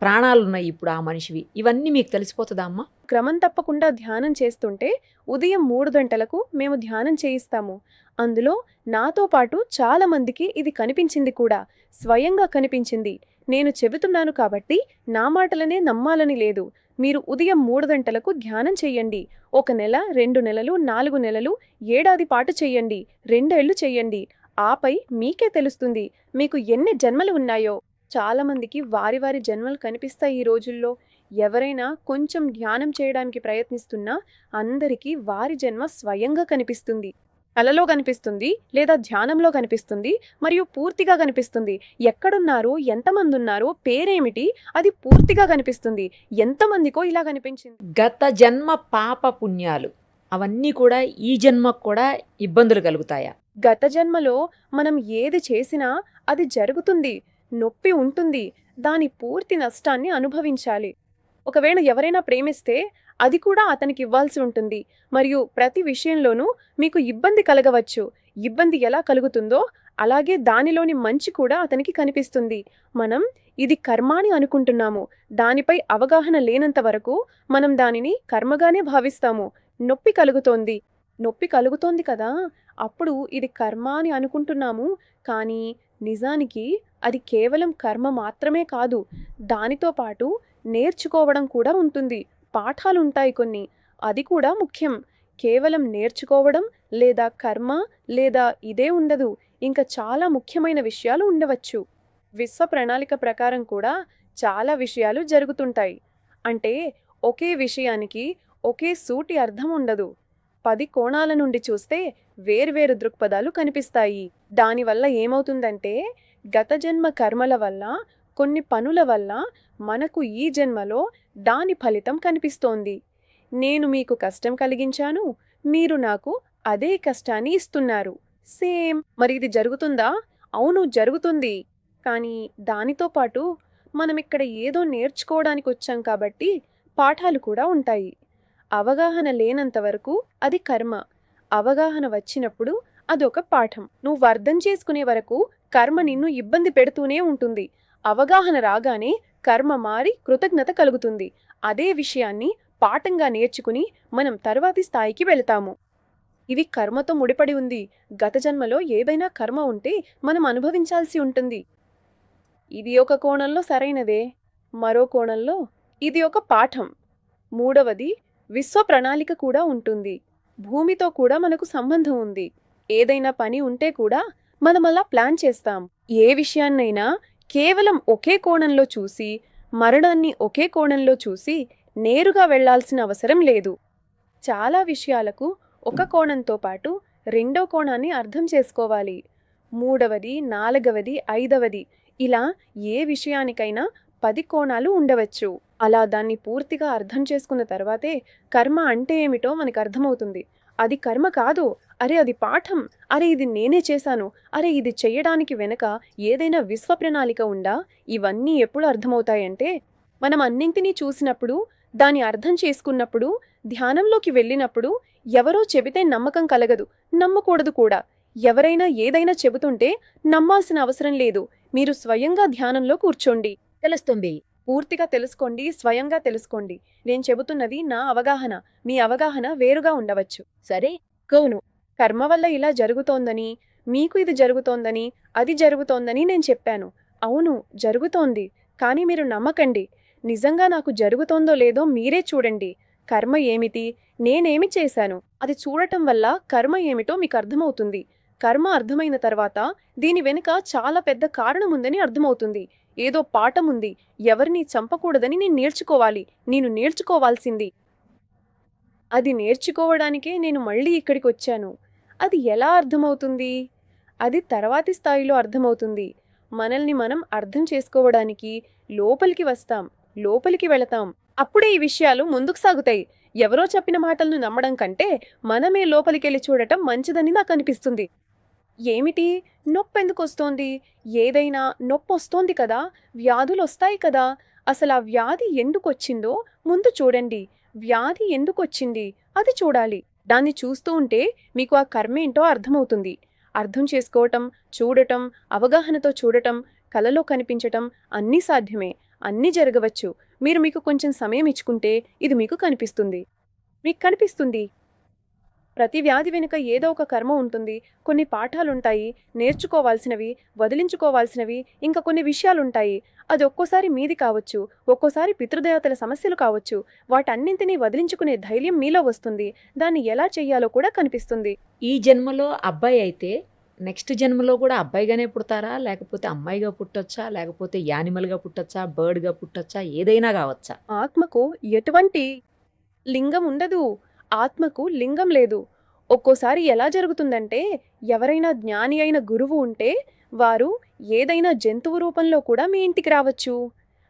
ప్రాణాలున్నాయి ఇప్పుడు ఆ మనిషివి, ఇవన్నీ మీకు తెలిసిపోతుందా అమ్మా? క్రమం తప్పకుండా ధ్యానం చేస్తుంటే ఉదయం 3 గంటలకు మేము ధ్యానం చేయిస్తాము. అందులో నాతో పాటు చాలా మందికి ఇది కనిపించింది కూడా, స్వయంగా కనిపించింది. నేను చెబుతున్నాను కాబట్టి నా మాటలనే నమ్మాలని లేదు. మీరు ఉదయం 3 గంటలకు ధ్యానం చెయ్యండి. 1 నెల, 2 నెలలు, 4 నెలలు, ఏడాది పాటు చెయ్యండి, 2 ఏళ్ళు చెయ్యండి. ఆపై మీకే తెలుస్తుంది మీకు ఎన్ని జన్మలు ఉన్నాయో. చాలా మందికి వారి వారి జన్మలు కనిపిస్తాయి ఈ రోజుల్లో. ఎవరైనా కొంచెం ధ్యానం చేయడానికి ప్రయత్నిస్తున్నా అందరికీ వారి జన్మ స్వయంగా కనిపిస్తుంది. కలలో కనిపిస్తుంది, లేదా ధ్యానంలో కనిపిస్తుంది, మరియు పూర్తిగా కనిపిస్తుంది. ఎక్కడున్నారు, ఎంతమంది ఉన్నారో, పేరేమిటి, అది పూర్తిగా కనిపిస్తుంది. ఎంతమందికో ఇలా కనిపించింది. గత జన్మ పాప పుణ్యాలు అవన్నీ కూడా ఈ జన్మకు కూడా ఇబ్బందులు కలుగుతాయా? గత జన్మలో మనం ఏది చేసినా అది జరుగుతుంది, నొప్పి ఉంటుంది, దాని పూర్తి నష్టాన్ని అనుభవించాలి. ఒకవేళ ఎవరైనా ప్రేమిస్తే అది కూడా అతనికి ఇవ్వాల్సి ఉంటుంది. మరియు ప్రతి విషయంలోనూ మీకు ఇబ్బంది కలగవచ్చు. ఇబ్బంది ఎలా కలుగుతుందో అలాగే దానిలోని మంచి కూడా అతనికి కనిపిస్తుంది. మనం ఇది కర్మాని అనుకుంటున్నాము. దానిపై అవగాహన లేనంత వరకు మనం దానిని కర్మగానే భావిస్తాము. నొప్పి కలుగుతోంది కదా, అప్పుడు ఇది కర్మ అని అనుకుంటున్నాము. కానీ నిజానికి అది కేవలం కర్మ మాత్రమే కాదు, దానితో పాటు నేర్చుకోవడం కూడా ఉంటుంది. పాఠాలుంటాయి కొన్ని, అది కూడా ముఖ్యం. కేవలం నేర్చుకోవడం లేదా కర్మ లేదా ఇదే ఉండదు, ఇంకా చాలా ముఖ్యమైన విషయాలు ఉండవచ్చు. విశ్వ ప్రణాళిక ప్రకారం కూడా చాలా విషయాలు జరుగుతుంటాయి. అంటే ఒకే విషయానికి ఒకే సూటి అర్థం ఉండదు. 10 కోణాల నుండి చూస్తే వేర్వేరు దృక్పథాలు కనిపిస్తాయి. దానివల్ల ఏమవుతుందంటే గత జన్మ కర్మల వల్ల, కొన్ని పనుల వల్ల మనకు ఈ జన్మలో దాని ఫలితం కనిపిస్తోంది. నేను మీకు కష్టం కలిగించాను, మీరు నాకు అదే కష్టాన్ని ఇస్తున్నారు. సేమ్. మరి ఇది జరుగుతుందా? అవును, జరుగుతుంది. కానీ దానితో పాటు మనం ఇక్కడ ఏదో నేర్చుకోవడానికి వచ్చాం కాబట్టి పాఠాలు కూడా ఉంటాయి. అవగాహన లేనంత వరకు అది కర్మ. అవగాహన వచ్చినప్పుడు అదొక పాఠం. నువ్వు అర్థం చేసుకునే వరకు కర్మ నిన్ను ఇబ్బంది పెడుతూనే ఉంటుంది. అవగాహన రాగానే కర్మ మారి కృతజ్ఞత కలుగుతుంది. అదే విషయాన్ని పాఠంగా నేర్చుకుని మనం తర్వాతి స్థాయికి వెళతాము. ఇవి కర్మతో ముడిపడి ఉంది. గత జన్మలో ఏదైనా కర్మ ఉంటే మనం అనుభవించాల్సి ఉంటుంది. ఇది ఒక కోణంలో సరైనదే, మరో కోణంలో ఇది ఒక పాఠం. మూడవది, విశ్వ ప్రణాళిక కూడా ఉంటుంది. భూమితో కూడా మనకు సంబంధం ఉంది. ఏదైనా పని ఉంటే కూడా మనం అలా ప్లాన్ చేస్తాం. ఏ విషయాన్నైనా కేవలం ఒకే కోణంలో చూసి, మరణాన్ని ఒకే కోణంలో చూసి నేరుగా వెళ్లాల్సిన అవసరం లేదు. చాలా విషయాలకు ఒక కోణంతో పాటు రెండో కోణాన్ని అర్థం చేసుకోవాలి. మూడవది, నాలుగవది, ఐదవది ఇలా ఏ విషయానికైనా 10 కోణాలు ఉండవచ్చు. అలా దాన్ని పూర్తిగా అర్థం చేసుకున్న తర్వాతే కర్మ అంటే ఏమిటో మనకు అర్థమవుతుంది. అది కర్మ కాదు, అరే అది పాఠం, అరే ఇది నేనే చేశాను, అరే ఇది చెయ్యడానికి వెనక ఏదైనా విశ్వ ప్రణాళిక ఉందా? ఇవన్నీ ఎప్పుడు అర్థమవుతాయంటే మనం అన్నింటినీ చూసినప్పుడు, దాన్ని అర్థం చేసుకున్నప్పుడు, ధ్యానంలోకి వెళ్ళినప్పుడు. ఎవరో చెబితే నమ్మకం కలగదు, నమ్మకూడదు కూడా. ఎవరైనా ఏదైనా చెబుతుంటే నమ్మాల్సిన అవసరం లేదు. మీరు స్వయంగా ధ్యానంలో కూర్చోండి, తెలుస్తుంది. పూర్తిగా తెలుసుకోండి, స్వయంగా తెలుసుకోండి. నేను చెబుతున్నది నా అవగాహన, మీ అవగాహన వేరుగా ఉండవచ్చు. సరే, అవును, కర్మ వల్ల ఇలా జరుగుతోందని, మీకు ఇది జరుగుతోందని, అది జరుగుతోందని నేను చెప్పాను. అవును, జరుగుతోంది. కానీ మీరు నమ్మకండి. నిజంగా నాకు జరుగుతోందో లేదో మీరే చూడండి. కర్మ ఏమిటి, నేనేమి చేశాను, అది చూడటం వల్ల కర్మ ఏమిటో మీకు అర్థమవుతుంది. కర్మ అర్థమైన తర్వాత దీని వెనుక చాలా పెద్ద కారణం ఉందని అర్థమవుతుంది. ఏదో పాఠం ఉంది. ఎవరిని చంపకూడదని నేను నేర్చుకోవాలి. నేను నేర్చుకోవాల్సింది. అది నేర్చుకోవడానికే నేను మళ్ళీ ఇక్కడికి వచ్చాను. అది ఎలా అర్థమవుతుంది? అది తర్వాతి స్థాయిలో అర్థమవుతుంది. మనల్ని మనం అర్థం చేసుకోవడానికి లోపలికి వస్తాం, లోపలికి వెళతాం. అప్పుడే ఈ విషయాలు ముందుకు సాగుతాయి. ఎవరో చెప్పిన మాటలను నమ్మడం కంటే మనమే లోపలికెళ్ళి చూడటం మంచిదని నాకు అనిపిస్తుంది. ఏమిటి, నొప్పెందుకు వస్తోంది? ఏదైనా నొప్పి వస్తోంది కదా, వ్యాధులు వస్తాయి కదా. అసలు ఆ వ్యాధి ఎందుకు వచ్చిందో ముందు చూడండి. వ్యాధి ఎందుకు వచ్చింది అది చూడాలి. దాన్ని చూస్తూ ఉంటే మీకు ఆ కర్మేంటో అర్థమవుతుంది. అర్థం చేసుకోవటం, చూడటం, అవగాహనతో చూడటం, కలలో కనిపించటం అన్నీ సాధ్యమే. అన్నీ జరగవచ్చు. మీరు మీకు కొంచెం సమయం ఇచ్చుకుంటే ఇది మీకు కనిపిస్తుంది. మీకు కనిపిస్తుంది. ప్రతి వ్యాధి వెనుక ఏదో ఒక కర్మ ఉంటుంది. కొన్ని పాఠాలుంటాయి, నేర్చుకోవాల్సినవి, వదిలించుకోవాల్సినవి, ఇంకా కొన్ని విషయాలుంటాయి. అది ఒక్కోసారి మీది కావచ్చు, ఒక్కోసారి పితృదేవతల సమస్యలు కావచ్చు. వాటన్నింటినీ వదిలించుకునే ధైర్యం మీలో వస్తుంది. దాన్ని ఎలా చెయ్యాలో కూడా కనిపిస్తుంది. ఈ జన్మలో అబ్బాయి అయితే నెక్స్ట్ జన్మలో కూడా అబ్బాయిగానే పుడతారా, లేకపోతే అమ్మాయిగా పుట్టొచ్చా, లేకపోతే యానిమల్గా పుట్టొచ్చా, బర్డ్గా పుట్టొచ్చా, ఏదైనా కావచ్చా? ఆత్మకు ఎటువంటి లింగం ఉండదు. ఆత్మకు లింగం లేదు. ఒక్కోసారి ఎలా జరుగుతుందంటే, ఎవరైనా జ్ఞాని అయిన గురువు ఉంటే వారు ఏదైనా జంతువు రూపంలో కూడా మీ ఇంటికి రావచ్చు.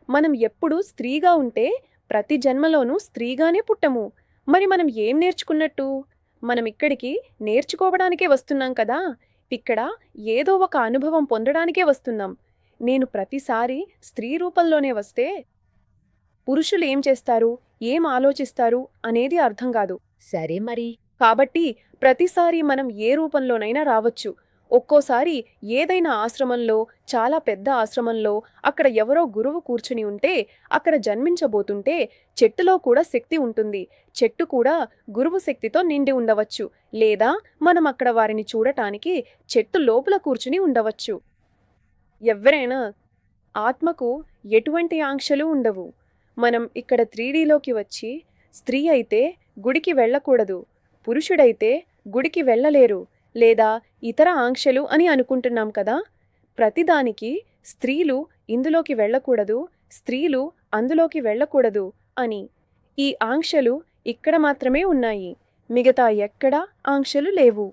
మనం ఎప్పుడూ స్త్రీగా ఉంటే ప్రతి జన్మలోనూ స్త్రీగానే పుట్టము. మరి మనం ఏం నేర్చుకున్నట్టు? మనం ఇక్కడికి నేర్చుకోవడానికే వస్తున్నాం కదా. ఇక్కడ ఏదో ఒక అనుభవం పొందడానికే వస్తున్నాం. నేను ప్రతిసారి స్త్రీ రూపంలోనే వస్తే పురుషులు ఏం చేస్తారు, ఏం ఆలోచిస్తారు అనేది అర్థం కాదు. సరే మరి. కాబట్టి ప్రతిసారి మనం ఏ రూపంలోనైనా రావచ్చు. ఒక్కోసారి ఏదైనా ఆశ్రమంలో, చాలా పెద్ద ఆశ్రమంలో అక్కడ ఎవరో గురువు కూర్చుని ఉంటే, అక్కడ జన్మించబోతుంటే చెట్టులో కూడా శక్తి ఉంటుంది. చెట్టు కూడా గురువు శక్తితో నిండి ఉండవచ్చు. లేదా మనం అక్కడ వారిని చూడటానికి చెట్టు లోపల కూర్చుని ఉండవచ్చు. ఎవరైనా ఆత్మకు ఎటువంటి ఆంక్షలు ఉండవు. మనం ఇక్కడ 3Dలోకి వచ్చి స్త్రీ అయితే గుడికి వెళ్ళకూడదు, పురుషుడైతే గుడికి వెళ్ళలేరు, లేదా ఇతర ఆంక్షలు అని అనుకుంటున్నాం కదా. ప్రతిదానికి స్త్రీలు ఇందులోకి వెళ్ళకూడదు, స్త్రీలు అందులోకి వెళ్ళకూడదు అని. ఈ ఆంక్షలు ఇక్కడ మాత్రమే ఉన్నాయి. మిగతా ఎక్కడా ఆంక్షలు లేవు.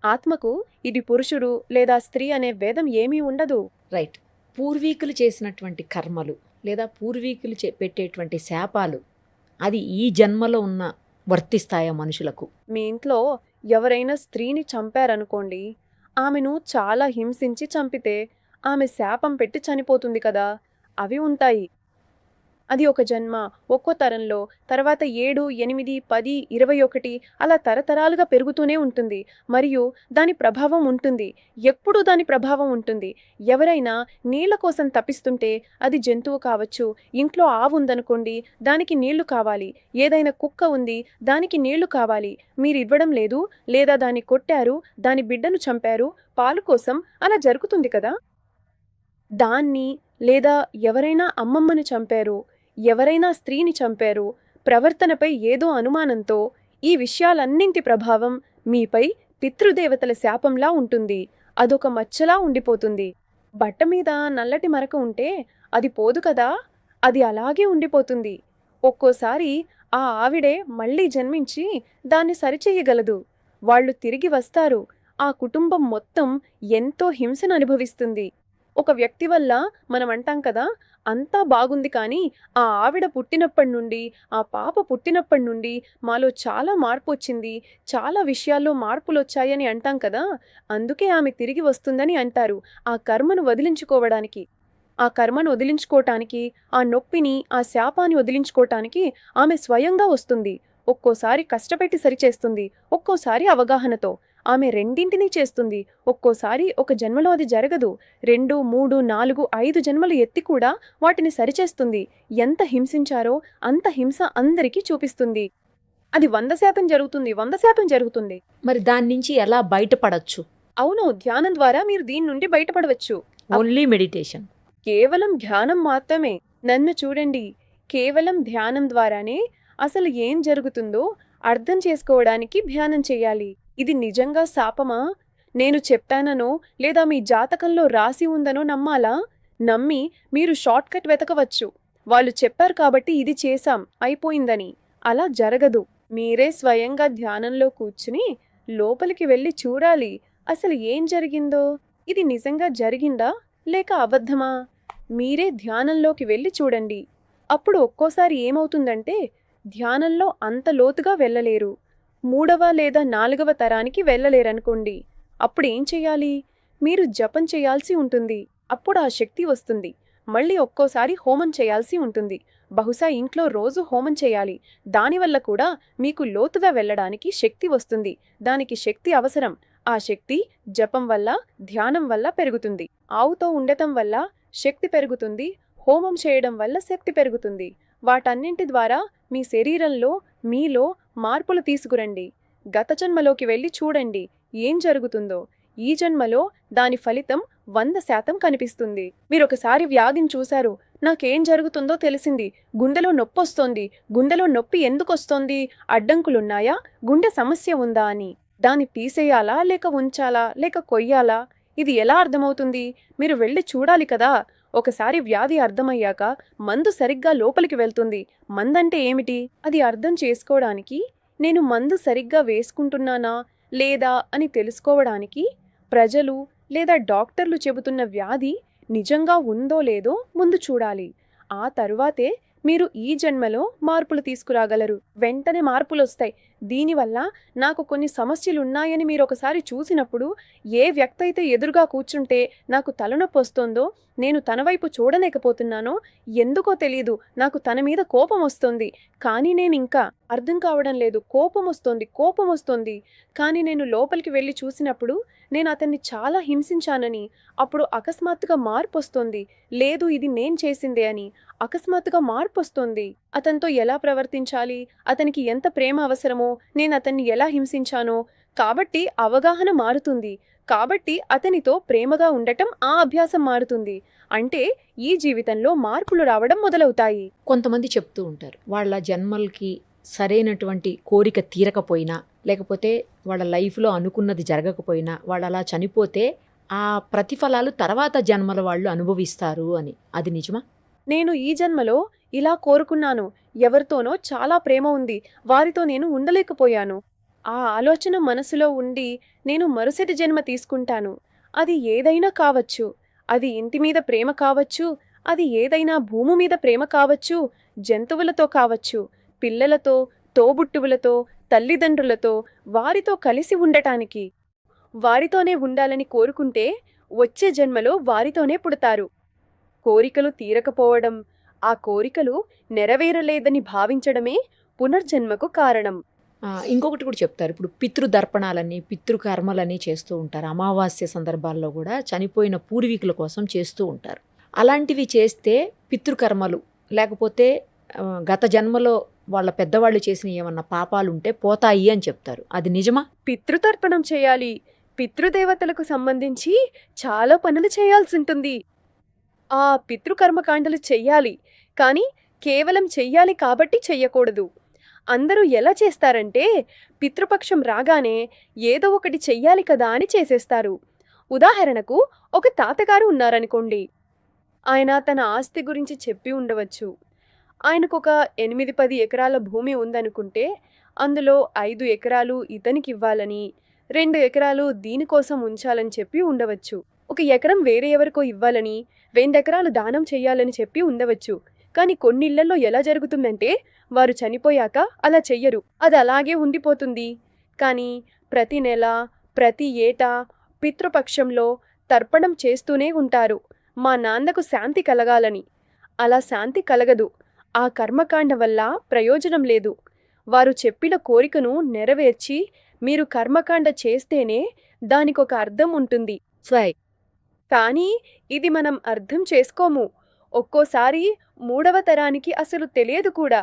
ఆత్మకు ఇది పురుషుడు లేదా స్త్రీ అనే భేదం ఏమీ ఉండదు. రైట్. పూర్వీకులు చేసినటువంటి కర్మలు లేదా పూర్వీకులు పెట్టేటువంటి శాపాలు అది ఈ జన్మలో ఉన్న వర్తిస్తాయా మనుషులకు? మీ ఇంట్లో ఎవరైనా స్త్రీని చంపారనుకోండి, ఆమెను చాలా హింసించి చంపితే ఆమె శాపం పెట్టి చనిపోతుంది కదా. అవి ఉంటాయి. అది ఒక జన్మ, ఒక్కో తరంలో, తర్వాత 7, 8, 10, 21 అలా తరతరాలుగా పెరుగుతూనే ఉంటుంది. మరియు దాని ప్రభావం ఉంటుంది. ఎప్పుడూ దాని ప్రభావం ఉంటుంది. ఎవరైనా నీళ్ల కోసం తపిస్తుంటే, అది జంతువు కావచ్చు, ఇంట్లో ఆవు ఉందనుకోండి, దానికి నీళ్లు కావాలి. ఏదైనా కుక్క ఉంది, దానికి నీళ్లు కావాలి. మీరు ఇవ్వడం లేదు, లేదా దాన్ని కొట్టారు, దాని బిడ్డను చంపారు, పాలు కోసం, అలా జరుగుతుంది కదా. దాన్ని లేదా ఎవరైనా అమ్మమ్మను చంపారు, ఎవరైనా స్త్రీని చంపారు, ప్రవర్తనపై ఏదో అనుమానంతో ఈ విషయాలన్నింటి ప్రభావం మీపై పితృదేవతల శాపంలా ఉంటుంది. అదొక మచ్చలా ఉండిపోతుంది. బట్ట మీద నల్లటి మరక ఉంటే అది పోదు కదా, అది అలాగే ఉండిపోతుంది. ఒక్కోసారి ఆ ఆవిడే మళ్ళీ జన్మించి దాన్ని సరిచేయగలదు. వాళ్ళు తిరిగి వస్తారు. ఆ కుటుంబం మొత్తం ఎంతో హింసను అనుభవిస్తుంది. ఒక వ్యక్తి వల్ల మనం అంటాం కదా, అంతా బాగుంది కానీ ఆ ఆవిడ పుట్టినప్పటి నుండి, ఆ పాప పుట్టినప్పటి నుండి మాలో చాలా మార్పు వచ్చింది, చాలా విషయాల్లో మార్పులు వచ్చాయని అంటాం కదా. అందుకే ఆమె తిరిగి వస్తుందని అంటారు. ఆ కర్మను వదిలించుకోవడానికి, ఆ నొప్పిని, ఆ శాపాన్ని వదిలించుకోవటానికి ఆమె స్వయంగా వస్తుంది. ఒక్కోసారి కష్టపెట్టి సరిచేస్తుంది, ఒక్కోసారి అవగాహనతో. ఆమె రెండింటినీ చేస్తుంది. ఒక్కోసారి ఒక జన్మలో అది జరగదు. 2, 3, 4, 5 జన్మలు ఎత్తి కూడా వాటిని సరిచేస్తుంది. ఎంత హింసించారో అంత హింస అందరికీ చూపిస్తుంది. అది 100% జరుగుతుంది, 100% జరుగుతుంది. మరి దాని నుంచి ఎలా బయటపడచ్చు? అవును, ధ్యానం ద్వారా మీరు దీని నుండి బయటపడవచ్చు. ఓన్లీ మెడిటేషన్, కేవలం ధ్యానం మాత్రమే. నన్ను చూడండి, కేవలం ధ్యానం ద్వారానే అసలు ఏం జరుగుతుందో అర్థం చేసుకోవడానికి ధ్యానం చేయాలి. ఇది నిజంగా శాపమా? నేను చెప్పాననో లేదా మీ జాతకంలో రాసి ఉందనో నమ్మాలా? నమ్మి మీరు షార్ట్ కట్ వెతకవచ్చు. వాళ్ళు చెప్పారు కాబట్టి ఇది చేశాం, అయిపోయిందని. అలా జరగదు. మీరే స్వయంగా ధ్యానంలో కూర్చుని లోపలికి వెళ్ళి చూడాలి అసలు ఏం జరిగిందో. ఇది నిజంగా జరిగిందా లేక అబద్ధమా? మీరే ధ్యానంలోకి వెళ్ళి చూడండి. అప్పుడు ఒక్కోసారి ఏమవుతుందంటే, ధ్యానంలో అంత లోతుగా వెళ్ళలేరు. 3వ లేదా 4వ తరానికి వెళ్ళలేరనుకోండి. అప్పుడు ఏం చెయ్యాలి? మీరు జపం చేయాల్సి ఉంటుంది. అప్పుడు ఆ శక్తి వస్తుంది. మళ్ళీ ఒక్కోసారి హోమం చేయాల్సి ఉంటుంది. బహుశా ఇంట్లో రోజు హోమం చేయాలి. దానివల్ల కూడా మీకు లోతుగా వెళ్ళడానికి శక్తి వస్తుంది. దానికి శక్తి అవసరం. ఆ శక్తి జపం వల్ల, ధ్యానం వల్ల పెరుగుతుంది. ఆవుతో ఉండటం వల్ల శక్తి పెరుగుతుంది. హోమం చేయడం వల్ల శక్తి పెరుగుతుంది. వాటన్నింటి ద్వారా మీ శరీరంలో, మీలో మార్పులు తీసుకురండి. గత జన్మలోకి వెళ్ళి చూడండి ఏం జరుగుతుందో. ఈ జన్మలో దాని ఫలితం 100% కనిపిస్తుంది. మీరొకసారి వ్యాధిని చూశారు, నాకేం జరుగుతుందో తెలిసింది, గుండెలో నొప్పి వస్తోంది, గుండెలో నొప్పి ఎందుకొస్తోంది, అడ్డంకులున్నాయా, గుండె సమస్య ఉందా అని. దాన్ని తీసేయాలా లేక ఉంచాలా లేక కొయ్యాలా, ఇది ఎలా అర్థమవుతుంది? మీరు వెళ్ళి చూడాలి కదా. ఒకసారి వ్యాధి అర్థమయ్యాక మందు సరిగ్గా లోపలికి వెళ్తుంది. మందంటే ఏమిటి? అది అర్థం చేసుకోవడానికి, నేను మందు సరిగ్గా వేసుకుంటున్నానా లేదా అని తెలుసుకోవడానికి ప్రజలు లేదా డాక్టర్లు చెబుతున్న వ్యాధి నిజంగా ఉందో లేదో ముందు చూడాలి. ఆ తరువాతే మీరు ఈ జన్మలో మార్పులు తీసుకురాగలరు. వెంటనే మార్పులు వస్తాయి. దీనివల్ల నాకు కొన్ని సమస్యలున్నాయని మీరు ఒకసారి చూసినప్పుడు, ఏ వ్యక్తి అయితే ఎదురుగా కూర్చుంటే నాకు తలనొప్పి వస్తోందో, నేను తన వైపు చూడలేకపోతున్నానో, ఎందుకో తెలీదు, నాకు తన మీద కోపం వస్తుంది, కానీ నేను ఇంకా అర్థం కావడం లేదు, కోపం వస్తోంది. కానీ నేను లోపలికి వెళ్ళి చూసినప్పుడు నేను అతన్ని చాలా హింసించానని, అప్పుడు అకస్మాత్తుగా మార్పు వస్తుంది. లేదు, ఇది నేను చేసిందే అని అకస్మాత్తుగా మార్పు వస్తుంది. అతనితో ఎలా ప్రవర్తించాలి, అతనికి ఎంత ప్రేమ అవసరమో, నేను అతన్ని ఎలా హింసించానో, కాబట్టి అవగాహన మారుతుంది. కాబట్టి అతనితో ప్రేమగా ఉండటం, ఆ అభ్యాసం మారుతుంది. అంటే ఈ జీవితంలో మార్పులు రావడం మొదలవుతాయి. కొంతమంది చెప్తూ ఉంటారు, వాళ్ళ జన్మలకి సరైనటువంటి కోరిక తీరకపోయినా, లేకపోతే వాళ్ళ లైఫ్లో అనుకున్నది జరగకపోయినా, వాళ్ళు అలా చనిపోతే ఆ ప్రతిఫలాలు తర్వాత జన్మల వాళ్ళు అనుభవిస్తారు అని. అది నిజమా? నేను ఈ జన్మలో ఇలా కోరుకున్నాను, ఎవరితోనో చాలా ప్రేమ ఉంది, వారితో నేను ఉండలేకపోయాను. ఆ ఆలోచన మనసులో ఉండి నేను మరుసటి జన్మ తీసుకుంటాను. అది ఏదైనా కావచ్చు. అది ఇంటి మీద ప్రేమ కావచ్చు, అది ఏదైనా భూమి మీద ప్రేమ కావచ్చు, జంతువులతో కావచ్చు, పిల్లలతో, తోబుట్టువులతో, తల్లిదండ్రులతో, వారితో కలిసి ఉండటానికి. వారితోనే ఉండాలని కోరుకుంటే వచ్చే జన్మలో వారితోనే పుడతారు. కోరికలు తీరకపోవడం, ఆ కోరికలు నెరవేరలేదని భావించడమే పునర్జన్మకు కారణం. ఇంకొకటి కూడా చెప్తారు. ఇప్పుడు పితృదర్పణాలని, పితృకర్మలని చేస్తూ ఉంటారు. అమావాస్య సందర్భాల్లో కూడా చనిపోయిన పూర్వీకుల కోసం చేస్తూ ఉంటారు. అలాంటివి చేస్తే పితృకర్మలు లేకపోతే గత జన్మలో వాళ్ళ పెద్దవాళ్ళు చేసిన ఏమన్నా పాపాలు ఉంటే పోతాయి అని చెప్తారు. అది నిజమా? పితృతర్పణం చేయాలి. పితృదేవతలకు సంబంధించి చాలా పనులు చేయాల్సి ఉంటుంది. ఆ పితృకర్మకాండలు చెయ్యాలి, కానీ కేవలం చెయ్యాలి కాబట్టి చెయ్యకూడదు. అందరూ ఎలా చేస్తారంటే పితృపక్షం రాగానే ఏదో ఒకటి చెయ్యాలి కదా అని చేసేస్తారు. ఉదాహరణకు ఒక తాతగారు ఉన్నారనుకోండి. ఆయన తన ఆస్తి గురించి చెప్పి ఉండవచ్చు. ఆయనకు ఒక 8-10 ఎకరాల భూమి ఉందనుకుంటే అందులో 5 ఎకరాలు ఇతనికి ఇవ్వాలని, 2 ఎకరాలు దీనికోసం ఉంచాలని చెప్పి ఉండవచ్చు. 1 ఎకరం వేరే ఎవరికో ఇవ్వాలని, 2 ఎకరాలు దానం చెయ్యాలని చెప్పి ఉండవచ్చు. కానీ కొన్ని ఇళ్లలో ఎలా జరుగుతుందంటే వారు చనిపోయాక అలా చెయ్యరు, అది అలాగే ఉండిపోతుంది. కానీ ప్రతి నెల, ప్రతి ఏటా పితృపక్షంలో తర్పణం చేస్తూనే ఉంటారు, మా నాన్నకు శాంతి కలగాలని. అలా శాంతి కలగదు. ఆ కర్మకాండ వల్ల ప్రయోజనం లేదు. వారు చెప్పిన కోరికను నెరవేర్చి మీరు కర్మకాండ చేస్తేనే దానికొక అర్థం ఉంటుంది. కానీ ఇది మనం అర్థం చేసుకోము. ఒక్కోసారి 3వ తరానికి అసలు తెలియదు కూడా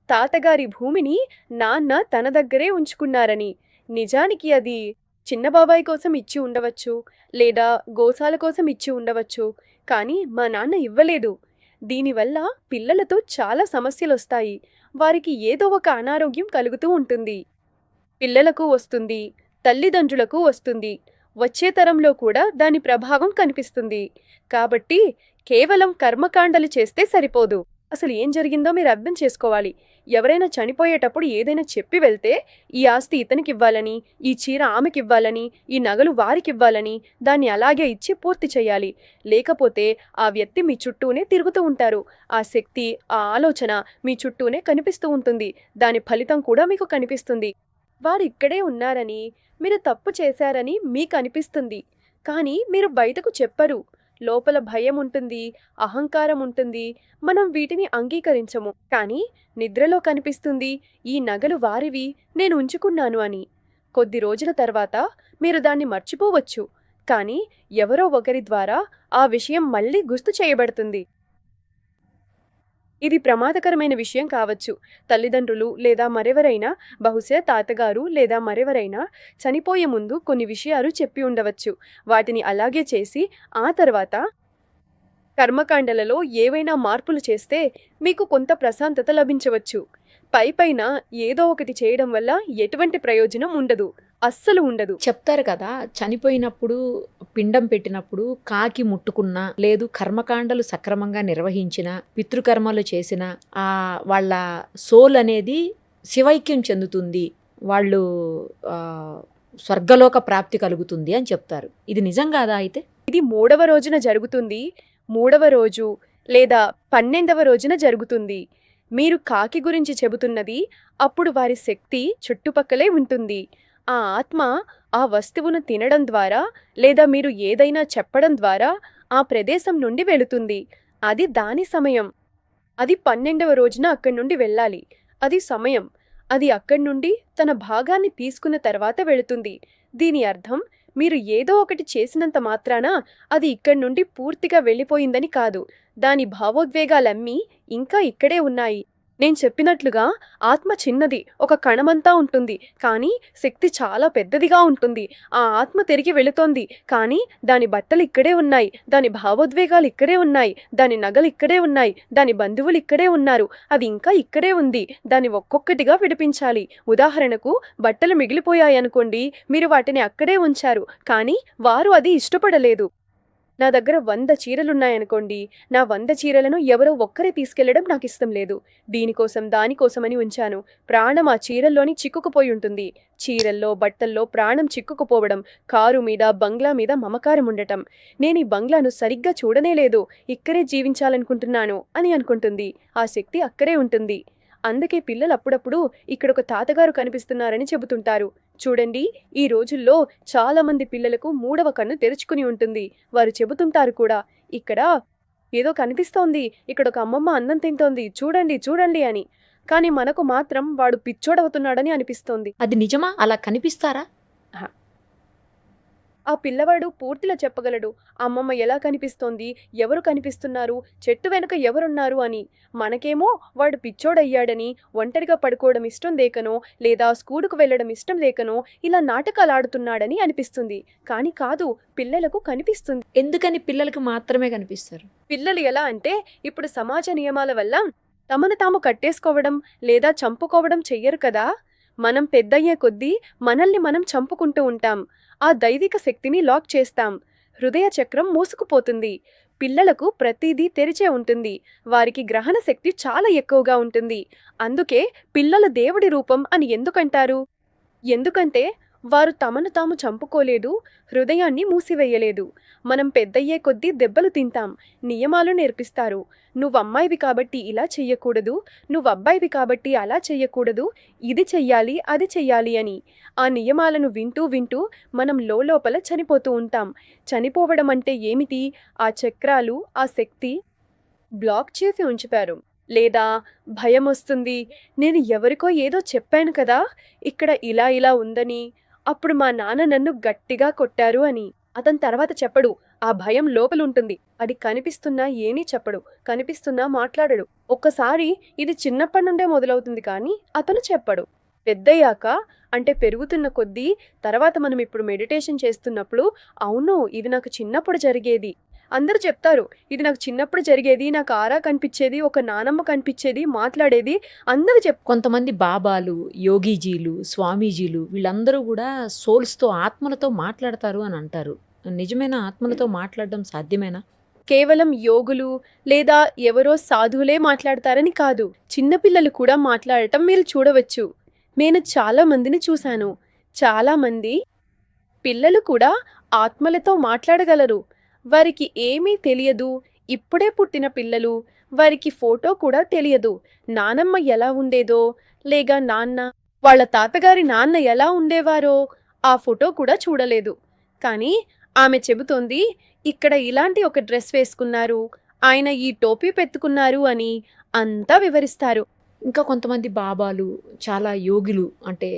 తాతగారి భూమిని నాన్న తన దగ్గరే ఉంచుకున్నారని. నిజానికి అది చిన్నబాబాయ్ కోసం ఇచ్చి ఉండవచ్చు, లేదా గోశాల కోసం ఇచ్చి ఉండవచ్చు. కానీ మా నాన్న ఇవ్వలేదు. దీనివల్ల పిల్లలతో చాలా సమస్యలొస్తాయి. వారికి ఏదో ఒక అనారోగ్యం కలుగుతూ ఉంటుంది. పిల్లలకు వస్తుంది, తల్లిదండ్రులకు వస్తుంది, వచ్చే తరంలో కూడా దాని ప్రభావం కనిపిస్తుంది. కాబట్టి కేవలం కర్మకాండలు చేస్తే సరిపోదు. అసలు ఏం జరిగిందో మీరు అర్థం చేసుకోవాలి. ఎవరైనా చనిపోయేటప్పుడు ఏదైనా చెప్పి వెళ్తే ఈ ఆస్తి ఇతనికి ఇవ్వాలని, ఈ చీర ఆమెకి ఇవ్వాలని, ఈ నగలు వారికి ఇవ్వాలని దాన్ని అలాగే ఇచ్చి పూర్తి చేయాలి. లేకపోతే ఆ వ్యక్తి మీ చుట్టూనే తిరుగుతూ ఉంటారు. ఆ శక్తి, ఆ ఆలోచన మీ చుట్టూనే కనిపిస్తూ ఉంటుంది. దాని ఫలితం కూడా మీకు కనిపిస్తుంది. వారు ఇక్కడే ఉన్నారని, మీరు తప్పు చేశారని మీకు అనిపిస్తుంది. కానీ మీరు బయటకు చెప్పరు. లోపల భయం ఉంటుంది, అహంకారం ఉంటుంది. మనం వీటిని అంగీకరించము. కానీ నిద్రలో కనిపిస్తుంది, ఈ నగలు వారివి, నేను ఉంచుకున్నాను అని. కొద్ది రోజుల తర్వాత మీరు దాన్ని మర్చిపోవచ్చు. కానీ ఎవరో ఒకరి ద్వారా ఆ విషయం మళ్ళీ గుర్తు చేయబడుతుంది. ఇది ప్రమాదకరమైన విషయం కావచ్చు. తల్లిదండ్రులు లేదా మరెవరైనా, బహుశా తాతగారు లేదా మరెవరైనా చనిపోయే ముందు కొన్ని విషయాలు చెప్పి ఉండవచ్చు. వాటిని అలాగే చేసి ఆ తర్వాత కర్మకాండలలో ఏవైనా మార్పులు చేస్తే మీకు కొంత ప్రశాంతత లభించవచ్చు. పైపైన ఏదో ఒకటి చేయడం వల్ల ఎటువంటి ప్రయోజనం ఉండదు, అస్సలు ఉండదు. చెప్తారు కదా, చనిపోయినప్పుడు పిండం పెట్టినప్పుడు కాకి ముట్టుకున్నా, లేదు కర్మకాండలు సక్రమంగా నిర్వహించిన, పితృకర్మలు చేసిన వాళ్ళ సోల్ అనేది శివైక్యం చెందుతుంది, వాళ్ళు స్వర్గలోక ప్రాప్తి కలుగుతుంది అని చెప్తారు. ఇది నిజం కాదా? అయితే ఇది 3వ రోజున జరుగుతుంది. 3వ రోజు లేదా 12వ రోజున జరుగుతుంది. మీరు కాకి గురించి చెబుతున్నది అప్పుడు వారి శక్తి చుట్టుపక్కలే ఉంటుంది. ఆ ఆత్మ ఆ వస్తువును తినడం ద్వారా లేదా మీరు ఏదైనా చెప్పడం ద్వారా ఆ ప్రదేశం నుండి వెళుతుంది. అది దాని సమయం. అది 12వ రోజున అక్కడి నుండి వెళ్ళాలి. అది సమయం. అది అక్కడి నుండి తన భాగాన్ని తీసుకున్న తర్వాత వెళుతుంది. దీని అర్థం మీరు ఏదో ఒకటి చేసినంత మాత్రాన అది ఇక్కడి నుండి పూర్తిగా వెళ్ళిపోయిందని కాదు. దాని భావోద్వేగాలన్నీ ఇంకా ఇక్కడే ఉన్నాయి. నేను చెప్పినట్లుగా ఆత్మ చిన్నది, ఒక కణమంతా ఉంటుంది, కానీ శక్తి చాలా పెద్దదిగా ఉంటుంది. ఆ ఆత్మ తిరిగి వెళుతోంది, కానీ దాని బట్టలు ఇక్కడే ఉన్నాయి, దాని భావోద్వేగాలు ఇక్కడే ఉన్నాయి, దాని నగలు ఇక్కడే ఉన్నాయి, దాని బంధువులు ఇక్కడే ఉన్నారు, అది ఇంకా ఇక్కడే ఉంది. దాన్ని ఒక్కొక్కటిగా విడిపించాలి. ఉదాహరణకు బట్టలు మిగిలిపోయాయనుకోండి, మీరు వాటిని అక్కడే ఉంచారు, కానీ వారు అది ఇష్టపడలేదు. నా దగ్గర 100 చీరలున్నాయనుకోండి, నా 100 చీరలను ఎవరో ఒక్కరే తీసుకెళ్లడం నాకు ఇష్టం లేదు. దీనికోసం దానికోసమని ఉంచాను. ప్రాణం ఆ చీరల్లోని చిక్కుకుపోయి ఉంటుంది. చీరల్లో, బట్టల్లో ప్రాణం చిక్కుకుపోవడం, కారు మీద, బంగ్లా మీద మమకారం ఉండటం. నేను ఈ బంగ్లాను సరిగ్గా చూడనే లేదు, ఇక్కడే జీవించాలనుకుంటున్నాను అని అనుకుంటుంది. ఆ శక్తి అక్కడే ఉంటుంది. అందుకే పిల్లలు అప్పుడప్పుడు ఇక్కడొక తాతగారు కనిపిస్తున్నారని చెబుతుంటారు. చూడండి, ఈ రోజుల్లో చాలా మంది పిల్లలకు 3వ కన్ను తెరుచుకుని ఉంటుంది. వారు చెబుతుంటారు కూడా, ఇక్కడ ఏదో కనిపిస్తోంది, ఇక్కడ ఒక అమ్మమ్మ అన్నం తింటోంది, చూడండి చూడండి అని. కానీ మనకు మాత్రం వాడు పిచ్చోడవుతున్నాడని అనిపిస్తోంది. అది నిజమా? అలా కనిపిస్తారా? ఆ పిల్లవాడు పూర్తిగా చెప్పగలడు, అమ్మమ్మ ఎలా కనిపిస్తోంది, ఎవరు కనిపిస్తున్నారు, చెట్టు వెనుక ఎవరున్నారు అని. మనకేమో వాడు పిచ్చోడయ్యాడని, ఒంటరిగా పడుకోవడం ఇష్టం లేకనో, లేదా స్కూలుకు వెళ్ళడం ఇష్టం లేకనో ఇలా నాటకాలు ఆడుతున్నాడని అనిపిస్తుంది. కానీ కాదు, పిల్లలకు కనిపిస్తుంది. ఎందుకని పిల్లలకి మాత్రమే కనిపిస్తారు? పిల్లలు ఎలా అంటే, ఇప్పుడు సమాజ నియమాల వల్ల తమను తాము కట్టేసుకోవడం లేదా చంపుకోవడం చెయ్యరు కదా. మనం పెద్దయ్యే కొద్దీ మనల్ని మనం చంపుకుంటూ ఉంటాం. ఆ దైవిక శక్తిని లాక్ చేస్తాం. హృదయ చక్రం మూసుకుపోతుంది. పిల్లలకు ప్రతిదీ తెరిచే ఉంటుంది. వారికి గ్రహణ శక్తి చాలా ఎక్కువగా ఉంటుంది. అందుకే పిల్లల దేవుడి రూపం అని ఎందుకంటారు? ఎందుకంటే వారు తమను తాము చంపుకోలేదు, హృదయాన్ని మూసివేయలేదు. మనం పెద్దయ్యే కొద్దీ దెబ్బలు తింటాం. నియమాలు నేర్పిస్తారు. నువ్వు అమ్మాయివి కాబట్టి ఇలా చెయ్యకూడదు, నువ్వు అబ్బాయివి కాబట్టి అలా చెయ్యకూడదు, ఇది చెయ్యాలి అది చెయ్యాలి అని. ఆ నియమాలను వింటూ వింటూ మనం లోపల చనిపోతూ ఉంటాం. చనిపోవడం అంటే ఏమిటి? ఆ చక్రాలు, ఆ శక్తి బ్లాక్ చేసి ఉంచిపారు. లేదా భయం వస్తుంది, నేను ఎవరికో ఏదో చెప్పాను కదా, ఇక్కడ ఇలా ఇలా ఉందని, అప్పుడు మా నాన్న నన్ను గట్టిగా కొట్టారు అని. అతని తర్వాత చెప్పడు. ఆ భయం లోపలుంటుంది. అది కనిపిస్తున్నా ఏమీ చెప్పడు, కనిపిస్తున్నా మాట్లాడడు. ఒక్కసారి ఇది చిన్నప్పటి నుండే మొదలవుతుంది కానీ అతను చెప్పడు. పెద్దయ్యాక అంటే పెరుగుతున్న కొద్దీ తర్వాత మనం ఇప్పుడు మెడిటేషన్ చేస్తున్నప్పుడు, అవును ఇది నాకు చిన్నప్పుడు జరిగేది, అందరూ చెప్తారు ఇది నాకు చిన్నప్పుడు జరిగేది, నాకు ఆరా కనిపించేది, ఒక నానమ్మ కనిపించేది, మాట్లాడేది, అందరూ కొంతమంది బాబాలు, యోగీజీలు, స్వామీజీలు వీళ్ళందరూ కూడా సోల్స్తో, ఆత్మలతో మాట్లాడతారు అని అంటారు. నిజమైన ఆత్మలతో మాట్లాడడం సాధ్యమేనా? కేవలం యోగులు లేదా ఎవరో సాధువులే మాట్లాడతారని కాదు, చిన్నపిల్లలు కూడా మాట్లాడటం మీరు చూడవచ్చు. నేను చాలా మందిని చూశాను. చాలామంది పిల్లలు కూడా ఆత్మలతో మాట్లాడగలరు. వారికి ఏమీ తెలియదు. ఇప్పుడే పుట్టిన పిల్లలు, వారికి ఫోటో కూడా తెలియదు. నానమ్మ ఎలా ఉండేదో, లేక నాన్న, వాళ్ళ తాతగారి నాన్న ఎలా ఉండేవారో ఆ ఫోటో కూడా చూడలేదు. కానీ ఆమె చెబుతోంది, ఇక్కడ ఇలాంటి ఒక డ్రెస్ వేసుకున్నారు, ఆయన ఈ టోపీ పెట్టుకున్నారు అని అంతా వివరిస్తారు. ఇంకా కొంతమంది బాబాలు, చాలా యోగులు, అంటే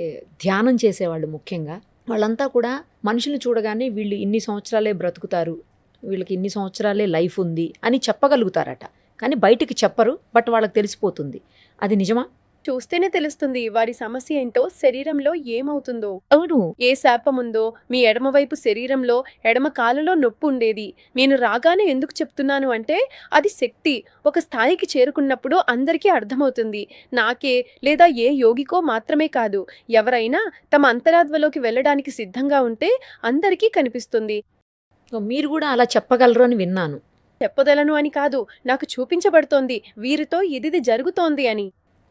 ధ్యానం చేసేవాళ్ళు ముఖ్యంగా, వాళ్ళంతా కూడా మనుషులు చూడగానే వీళ్ళు ఇన్ని సంవత్సరాలే బ్రతుకుతారు, వీళ్ళకి ఇన్ని సంవత్సరాలే లైఫ్ ఉంది అని చెప్పగలుగుతారట. కానీ బయటికి చెప్పరు, బట్ వాళ్ళకి తెలిసిపోతుంది. అది నిజమా? చూస్తేనే తెలుస్తుంది వారి సమస్య ఏంటో, శరీరంలో ఏమవుతుందో. అవును. ఏ శాపం ఉందో. మీ ఎడమవైపు శరీరంలో ఎడమ కాలులో నొప్పి ఉండేది. నేను రాగానే ఎందుకు చెప్తున్నాను అంటే, అది శక్తి ఒక స్థాయికి చేరుకున్నప్పుడు అందరికీ అర్థమవుతుంది. నాకే లేదా ఏ యోగికో మాత్రమే కాదు, ఎవరైనా తమ అంతరాత్మలోకి వెళ్ళడానికి సిద్ధంగా ఉంటే అందరికీ కనిపిస్తుంది. మీరు కూడా అలా చెప్పగలరు అని విన్నాను. చెప్పగలను అని కాదు, నాకు చూపించబడుతోంది వీరితో ఇది జరుగుతోంది అని.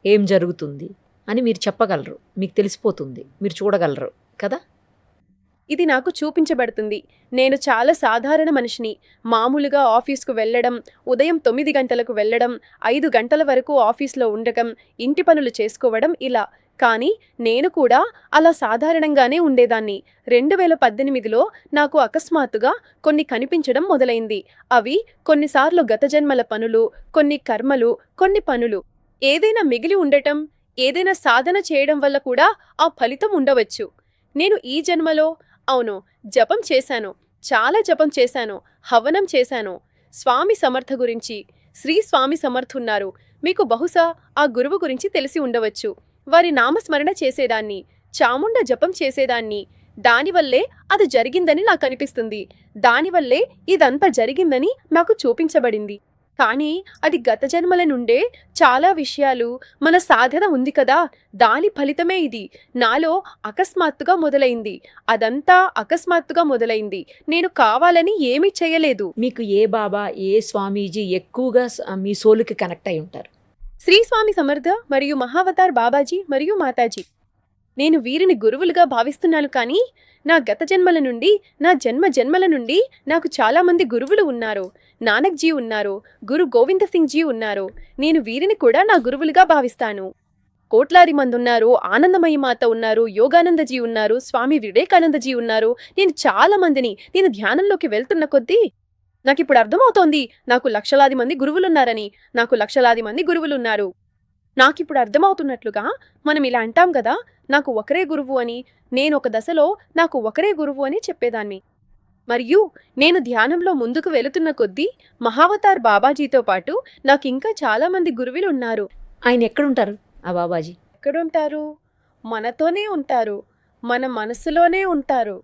ఏం జరుగుతుంది అని మీరు చెప్పగలరు, మీకు తెలిసిపోతుంది, మీరు చూడగలరు కదా. ఇది నాకు చూపించబడుతుంది. నేను చాలా సాధారణ మనిషిని. మామూలుగా ఆఫీస్కు వెళ్ళడం, ఉదయం 9 గంటలకు వెళ్ళడం, 5 గంటల వరకు ఆఫీస్లో ఉండటం, ఇంటి పనులు చేసుకోవడం ఇలా. కానీ నేను కూడా అలా సాధారణంగానే ఉండేదాన్ని. 2018లో నాకు అకస్మాత్తుగా కొన్ని కనిపించడం మొదలైంది. అవి కొన్నిసార్లు గత జన్మల పనులు, కొన్ని కర్మలు, కొన్ని పనులు. ఏదైనా మిగిలి ఉండటం, ఏదైనా సాధన చేయడం వల్ల కూడా ఆ ఫలితం ఉండవచ్చు. నేను ఈ జన్మలో అవును జపం చేశాను, చాలా జపం చేశాను, హవనం చేశాను. స్వామి సమర్థ గురించి, శ్రీ స్వామి సమర్థ్ ఉన్నారు, మీకు బహుశా ఆ గురువు గురించి తెలిసి ఉండవచ్చు. వారి నామస్మరణ చేసేదాన్ని, చాముండ జపం చేసేదాన్ని. దానివల్లే అది జరిగిందని నాకు అనిపిస్తుంది. దానివల్లే ఇదంతా జరిగిందని నాకు చూపించబడింది. కానీ అది గత జన్మల నుండే చాలా విషయాలు, మన సాధన ఉంది కదా, దాని ఫలితమే ఇది. నాలో అకస్మాత్తుగా మొదలైంది. అదంతా అకస్మాత్తుగా మొదలైంది. నేను కావాలని ఏమీ చేయలేదు. మీకు ఏ బాబా, ఏ స్వామీజీ ఎక్కువగా మీ సోలుకి కనెక్ట్ అయి ఉంటారు? శ్రీ స్వామి సమర్థ మరియు మహావతార్ బాబాజీ మరియు మాతాజీ. నేను వీరిని గురువులుగా భావిస్తున్నాను. కానీ నా గత జన్మల నుండి, నా జన్మల నుండి నాకు చాలామంది గురువులు ఉన్నారు. నానక్ జీ ఉన్నారు, గురు గోవింద సింగ్ జీ ఉన్నారు. నేను వీరిని కూడా నా గురువులుగా భావిస్తాను. కోట్లాది మంది ఉన్నారు. ఆనందమయి మాత ఉన్నారు, యోగానందజీ ఉన్నారు, స్వామి వివేకానందజీ ఉన్నారు. నేను చాలా మందిని, నేను ధ్యానంలోకి వెళ్తున్న కొద్దీ నాకు ఇప్పుడు అర్థమవుతోంది నాకు లక్షలాది మంది గురువులున్నారని, నాకు లక్షలాది మంది గురువులున్నారు. నాకిప్పుడు అర్థమవుతున్నట్లుగా మనం ఇలా అంటాం కదా, నాకు ఒకరే గురువు అని. నేను ఒక దశలో నాకు ఒకరే గురువు అని చెప్పేదాన్ని. మరియు నేను ధ్యానంలో ముందుకు వెళుతున్న కొద్దీ మహావతార్ బాబాజీతో పాటు నాకు ఇంకా చాలా మంది గురువులు ఉన్నారు. ఆయన ఎక్కడుంటారు ఆ బాబాజీ? ఎక్కడుంటారు? మనతోనే ఉంటారు, మన మనసులోనే ఉంటారు.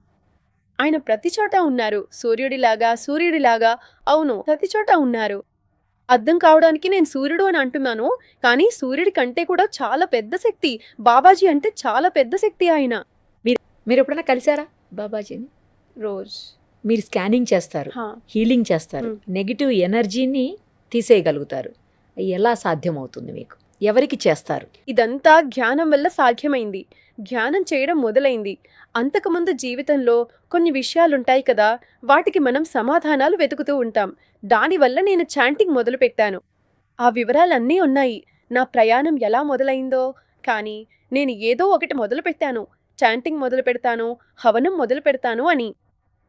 ఆయన ప్రతి చోట ఉన్నారు. సూర్యుడిలాగా అవును, ప్రతి చోట ఉన్నారు. అర్థం కావడానికి నేను సూర్యుడు అని అంటున్నాను, కానీ సూర్యుడి కంటే కూడా చాలా పెద్ద శక్తి బాబాజీ. అంటే చాలా పెద్ద శక్తి ఆయన. మీరు ఎప్పుడైనా కలిసారా బాబాజీని? రోజ్ మీరు స్కానింగ్ చేస్తారు, హీలింగ్ చేస్తారు, నెగిటివ్ ఎనర్జీని తీసేయగలుగుతారు. ఎలా సాధ్యమవుతుంది మీకు? ఎవరికి చేస్తారు? ఇదంతా జ్ఞానం వల్ల సాధ్యమైంది. ధ్యానం చేయడం మొదలైంది. అంతకుముందు జీవితంలో కొన్ని విషయాలుంటాయి కదా, వాటికి మనం సమాధానాలు వెతుకుతూ ఉంటాం. దానివల్ల నేను చాంటింగ్ మొదలుపెట్టాను. ఆ వివరాలన్నీ ఉన్నాయి, నా ప్రయాణం ఎలా మొదలైందో. కానీ నేను ఏదో ఒకటి మొదలుపెట్టాను. చాంటింగ్ మొదలు పెడతాను, హవనం మొదలు పెడతాను అని.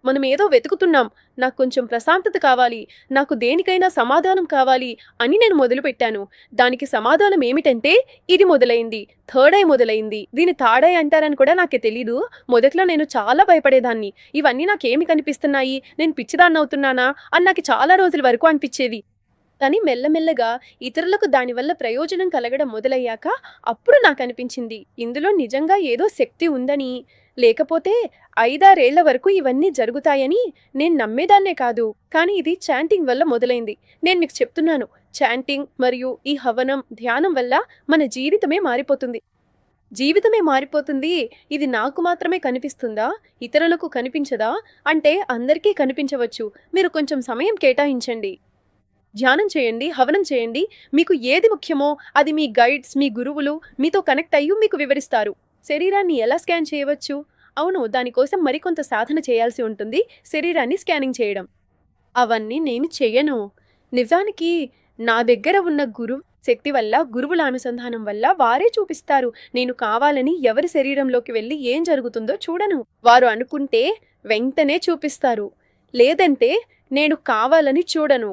మనం ఏదో వెతుకుతున్నాం. నాకు కొంచెం ప్రశాంతత కావాలి, నాకు దేనికైనా సమాధానం కావాలి అని నేను మొదలుపెట్టాను. దానికి సమాధానం ఏమిటంటే ఇది మొదలైంది, థర్డ్ ఐ మొదలైంది. దీని థర్డ్ ఐ అంటారని కూడా నాకు తెలీదు. మొదట్లో నేను చాలా భయపడేదాన్ని. ఇవన్నీ నాకేమి కనిపిస్తున్నాయి, నేను పిచ్చిదాన్ని అవుతున్నానా అని నాకు చాలా రోజుల వరకు అనిపించేది. కానీ మెల్లమెల్లగా ఇతరులకు దానివల్ల ప్రయోజనం కలగడం మొదలయ్యాక అప్పుడు నాకు అనిపించింది ఇందులో నిజంగా ఏదో శక్తి ఉందని. లేకపోతే 5-6 ఏళ్ల వరకు ఇవన్నీ జరుగుతాయని నేను నమ్మేదాన్నే కాదు. కానీ ఇది చాంటింగ్ వల్ల మొదలైంది. నేను మీకు చెప్తున్నాను, చాంటింగ్ మరియు ఈ హవనం ధ్యానం వల్ల మన జీవితమే మారిపోతుంది. జీవితమే మారిపోతుంది. ఇది నాకు మాత్రమే కనిపిస్తుందా, ఇతరులకు కనిపించదా అంటే అందరికీ కనిపించవచ్చు. మీరు కొంచెం సమయం కేటాయించండి, ధ్యానం చేయండి, హవనం చేయండి. మీకు ఏది ముఖ్యమో అది మీ గైడ్స్, మీ గురువులు మీతో కనెక్ట్ అయ్యి మీకు వివరిస్తారు. శరీరాన్ని ఎలా స్కాన్ చేయవచ్చు? అవును, దానికోసం మరికొంత సాధన చేయాల్సి ఉంటుంది, శరీరాన్ని స్కానింగ్ చేయడం. అవన్నీ నేను చెయ్యను. నిజానికి నా దగ్గర ఉన్న శక్తి వల్ల, గురువుల అనుసంధానం వల్ల వారే చూపిస్తారు. నేను కావాలని ఎవరి శరీరంలోకి వెళ్ళి ఏం జరుగుతుందో చూడను. వారు అనుకుంటే వెంటనే చూపిస్తారు, లేదంటే నేను కావాలని చూడను.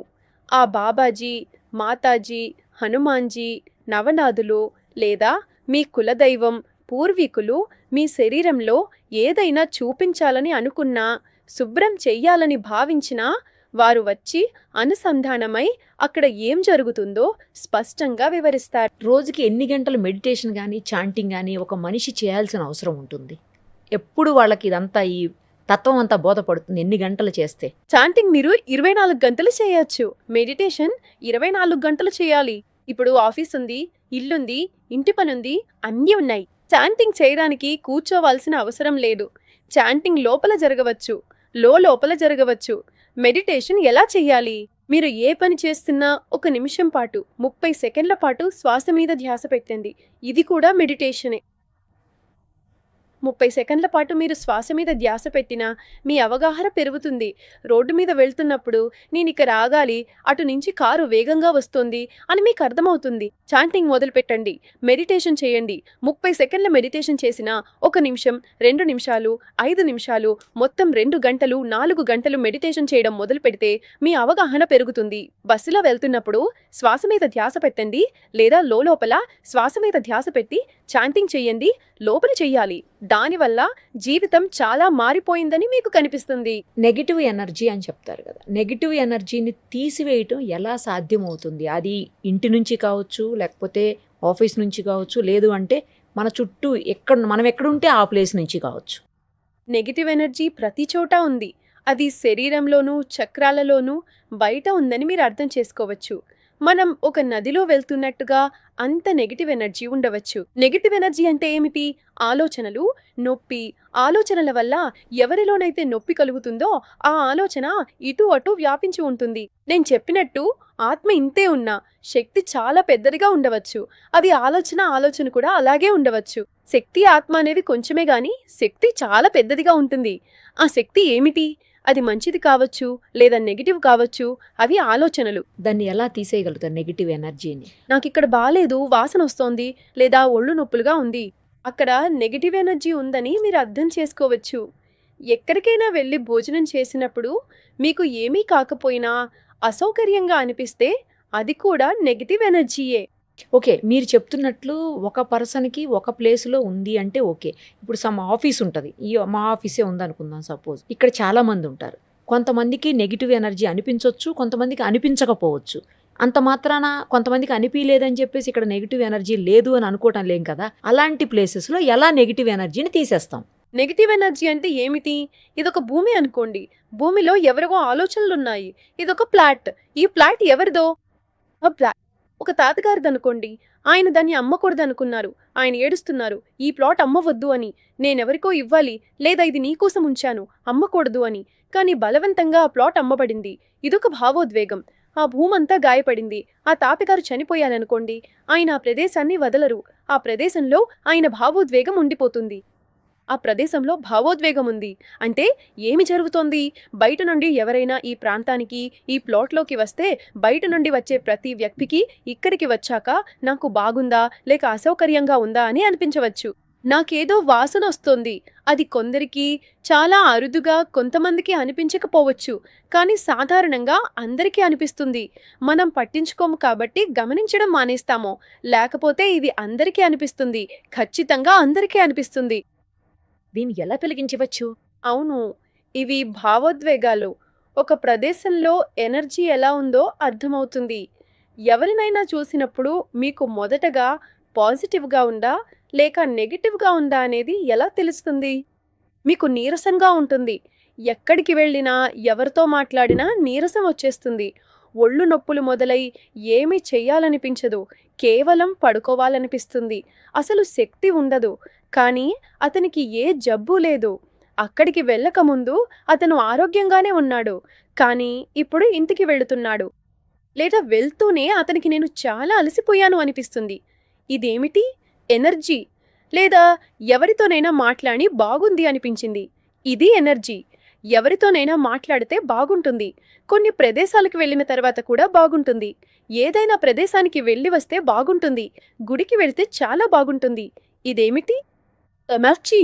ఆ బాబాజీ, మాతాజీ, హనుమాన్జీ, నవనాథులు లేదా మీ కులదైవం, పూర్వీకులు మీ శరీరంలో ఏదైనా చూపించాలని అనుకున్నా, శుభ్రం చెయ్యాలని భావించినా వారు వచ్చి అనుసంధానమై అక్కడ ఏం జరుగుతుందో స్పష్టంగా వివరిస్తారు. రోజుకి ఎన్ని గంటలు మెడిటేషన్ కానీ చాంటింగ్ కానీ ఒక మనిషి చేయాల్సిన అవసరం ఉంటుంది? ఎప్పుడు వాళ్ళకి ఇదంతా ఈ తత్వం అంతా బోధపడుతుంది? ఎన్ని గంటలు చేస్తే? చాంటింగ్ మీరు 24 గంటలు చేయొచ్చు. మెడిటేషన్ 24 గంటలు చేయాలి. ఇప్పుడు ఆఫీస్ ఉంది, ఇల్లుంది, ఇంటి పనుంది, అన్నీ ఉన్నాయి. చాంటింగ్ చేయడానికి కూర్చోవాల్సిన అవసరం లేదు. చాంటింగ్ లోపల జరగవచ్చు, లోపల జరగవచ్చు. మెడిటేషన్ ఎలా చెయ్యాలి? మీరు ఏ పని చేస్తున్నా 1 నిమిషం పాటు 30 సెకండ్ల పాటు శ్వాస మీద ధ్యాస పెట్టండి. ఇది కూడా మెడిటేషనే. 30 సెకండ్ల పాటు మీరు శ్వాస మీద ధ్యాస పెట్టినా మీ అవగాహన పెరుగుతుంది. రోడ్డు మీద వెళ్తున్నప్పుడు నేను ఇక్కడ ఆగాలి, అటు నుంచి కారు వేగంగా వస్తుంది అని మీకు అర్థమవుతుంది. చాంటింగ్ మొదలు పెట్టండి, మెడిటేషన్ చేయండి. 30 సెకండ్ల మెడిటేషన్ చేసినా 1 నిమిషం, 2 నిమిషాలు, 5 నిమిషాలు, మొత్తం 2 గంటలు, 4 గంటలు మెడిటేషన్ చేయడం మొదలు పెడితే మీ అవగాహన పెరుగుతుంది. బస్సులో వెళ్తున్నప్పుడు శ్వాస మీద ధ్యాస పెట్టండి, లేదా లోపల శ్వాస మీద ధ్యాస పెట్టి చాంటింగ్ చెయ్యండి. లోపల చెయ్యాలి. దానివల్ల జీవితం చాలా మారిపోయిందని మీకు కనిపిస్తుంది. నెగిటివ్ ఎనర్జీ అని చెప్తారు కదా, నెగిటివ్ ఎనర్జీని తీసివేయటం ఎలా సాధ్యమవుతుంది? అది ఇంటి నుంచి కావచ్చు, లేకపోతే ఆఫీస్ నుంచి కావచ్చు, లేదు అంటే మన చుట్టూ మనం ఎక్కడుంటే ఆ ప్లేస్ నుంచి కావచ్చు. నెగిటివ్ ఎనర్జీ ప్రతి చోట ఉంది. అది శరీరంలోనూ, చక్రాలలోనూ బయట ఉందని మీరు అర్థం చేసుకోవచ్చు. మనం ఒక నదిలో వెళ్తున్నట్టుగా అంత నెగిటివ్ ఎనర్జీ ఉండవచ్చు. నెగిటివ్ ఎనర్జీ అంటే ఏమిటి? ఆలోచనలు, నొప్పి. ఆలోచనల వల్ల ఎవరిలోనైతే నొప్పి కలుగుతుందో ఆ ఆలోచన ఇటు అటు వ్యాపించి ఉంటుంది. నేను చెప్పినట్టు ఆత్మ ఇంతే ఉన్నా శక్తి చాలా పెద్దదిగా ఉండవచ్చు. అది ఆలోచన కూడా అలాగే ఉండవచ్చు. శక్తి, ఆత్మ అనేవి కొంచెమే గాని శక్తి చాలా పెద్దదిగా ఉంటుంది. ఆ శక్తి ఏమిటి? అది మంచిది కావచ్చు, లేదా నెగిటివ్ కావచ్చు. అవి ఆలోచనలు. దాన్ని ఎలా తీసేయగలుగుతారు నెగిటివ్ ఎనర్జీని? నాకు ఇక్కడ బాలేదు, వాసన వస్తోంది, లేదా ఒళ్ళు నొప్పులుగా ఉంది. అక్కడ నెగిటివ్ ఎనర్జీ ఉందని మీరు అర్థం చేసుకోవచ్చు. ఎక్కడికైనా వెళ్ళి భోజనం చేసినప్పుడు మీకు ఏమీ కాకపోయినా అసౌకర్యంగా అనిపిస్తే అది కూడా నెగిటివ్ ఎనర్జీయే. ఓకే. మీరు చెప్తున్నట్లు ఒక పర్సన్‌కి ఒక ప్లేస్‌లో ఉంది అంటే ఓకే. ఇప్పుడు సమ్ ఆఫీస్ ఉంటది. మా ఆఫీసే ఉందనుకుందాం సపోజ్. ఇక్కడ చాలామంది ఉంటారు. కొంతమందికి నెగెటివ్ ఎనర్జీ అనిపించొచ్చు. కొంతమందికి అనిపించకపోవచ్చు. అంత మాత్రాన కొంతమందికి అనిపియలేదని చెప్పేసి ఇక్కడ నెగెటివ్ ఎనర్జీ లేదు అని అనుకోవటం లేం కదా! అలాంటి ప్లేసెస్‌లో ఎలా నెగెటివ్ ఎనర్జీని తీసేస్తాం? నెగిటివ్ ఎనర్జీ అంటే ఏమిటి? ఇదొక భూమి అనుకోండి. భూమిలో ఎవరివో ఆలోచనలున్నాయి. ఇదొక ప్లాట్. ఈ ప్లాట్ ఎవరిదో? ఆ ప్లాట్ ఒక తాతగారిదనుకోండి. ఆయన దాన్ని అమ్మకూడదనుకున్నారు. ఆయన ఏడుస్తున్నారు. ఈ ప్లాట్ అమ్మవద్దు అని. నేనెవరికో ఇవ్వాలి, లేదా ఇది నీకోసం ఉంచాను, అమ్మకూడదు అని. కానీ బలవంతంగా ఆ ప్లాట్ అమ్మబడింది. ఇదొక భావోద్వేగం. ఆ భూమంతా గాయపడింది. ఆ తాతగారు చనిపోయారనుకోండి. ఆయన ఆ ప్రదేశాన్ని వదలరు. ఆ ప్రదేశంలో ఆయన భావోద్వేగం ఉండిపోతుంది. ఆ ప్రదేశంలో భావోద్వేగం ఉంది అంటే ఏమి జరుగుతోంది? బయట నుండి ఎవరైనా ఈ ప్రాంతానికి, ఈ ప్లాట్లోకి వస్తే బయట నుండి వచ్చే ప్రతి వ్యక్తికి ఇక్కడికి వచ్చాక నాకు బాగుందా లేక అసౌకర్యంగా ఉందా అని అనిపించవచ్చు. నాకేదో వాసన వస్తోంది. అది కొందరికి, చాలా అరుదుగా కొంతమందికి అనిపించకపోవచ్చు. కానీ సాధారణంగా అందరికీ అనిపిస్తుంది. మనం పట్టించుకోము కాబట్టి గమనించడం మానేస్తాము. లేకపోతే ఇది అందరికీ అనిపిస్తుంది. ఖచ్చితంగా అందరికీ అనిపిస్తుంది. దీన్ని ఎలా వెలిగించవచ్చు? అవును, ఇవి భావోద్వేగాలు. ఒక ప్రదేశంలో ఎనర్జీ ఎలా ఉందో అర్థమవుతుంది. ఎవరినైనా చూసినప్పుడు మీకు మొదటగా పాజిటివ్గా ఉందా లేక నెగిటివ్గా ఉందా అనేది ఎలా తెలుస్తుంది? మీకు నీరసంగా ఉంటుంది. ఎక్కడికి వెళ్ళినా, ఎవరితో మాట్లాడినా నీరసం వచ్చేస్తుంది. ఒళ్ళు నొప్పులు మొదలై ఏమీ చెయ్యాలనిపించదు. కేవలం పడుకోవాలనిపిస్తుంది. అసలు శక్తి ఉండదు. కానీ అతనికి ఏ జబ్బు లేదు. అక్కడికి వెళ్ళకముందు అతను ఆరోగ్యంగానే ఉన్నాడు. కానీ ఇప్పుడు ఇంటికి వెళుతున్నాడు. లేదా వెళ్తూనే అతనికి నేను చాలా అలసిపోయాను అనిపిస్తుంది. ఇదేమిటి? ఎనర్జీ. లేదా ఎవరితోనైనా మాట్లాడి బాగుంది అనిపించింది. ఇది ఎనర్జీ. ఎవరితోనైనా మాట్లాడితే బాగుంటుంది. కొన్ని ప్రదేశాలకు వెళ్ళిన తర్వాత కూడా బాగుంటుంది. ఏదైనా ప్రదేశానికి వెళ్ళి వస్తే బాగుంటుంది. గుడికి వెళితే చాలా బాగుంటుంది. ఇదేమిటి? ఎనర్జీ.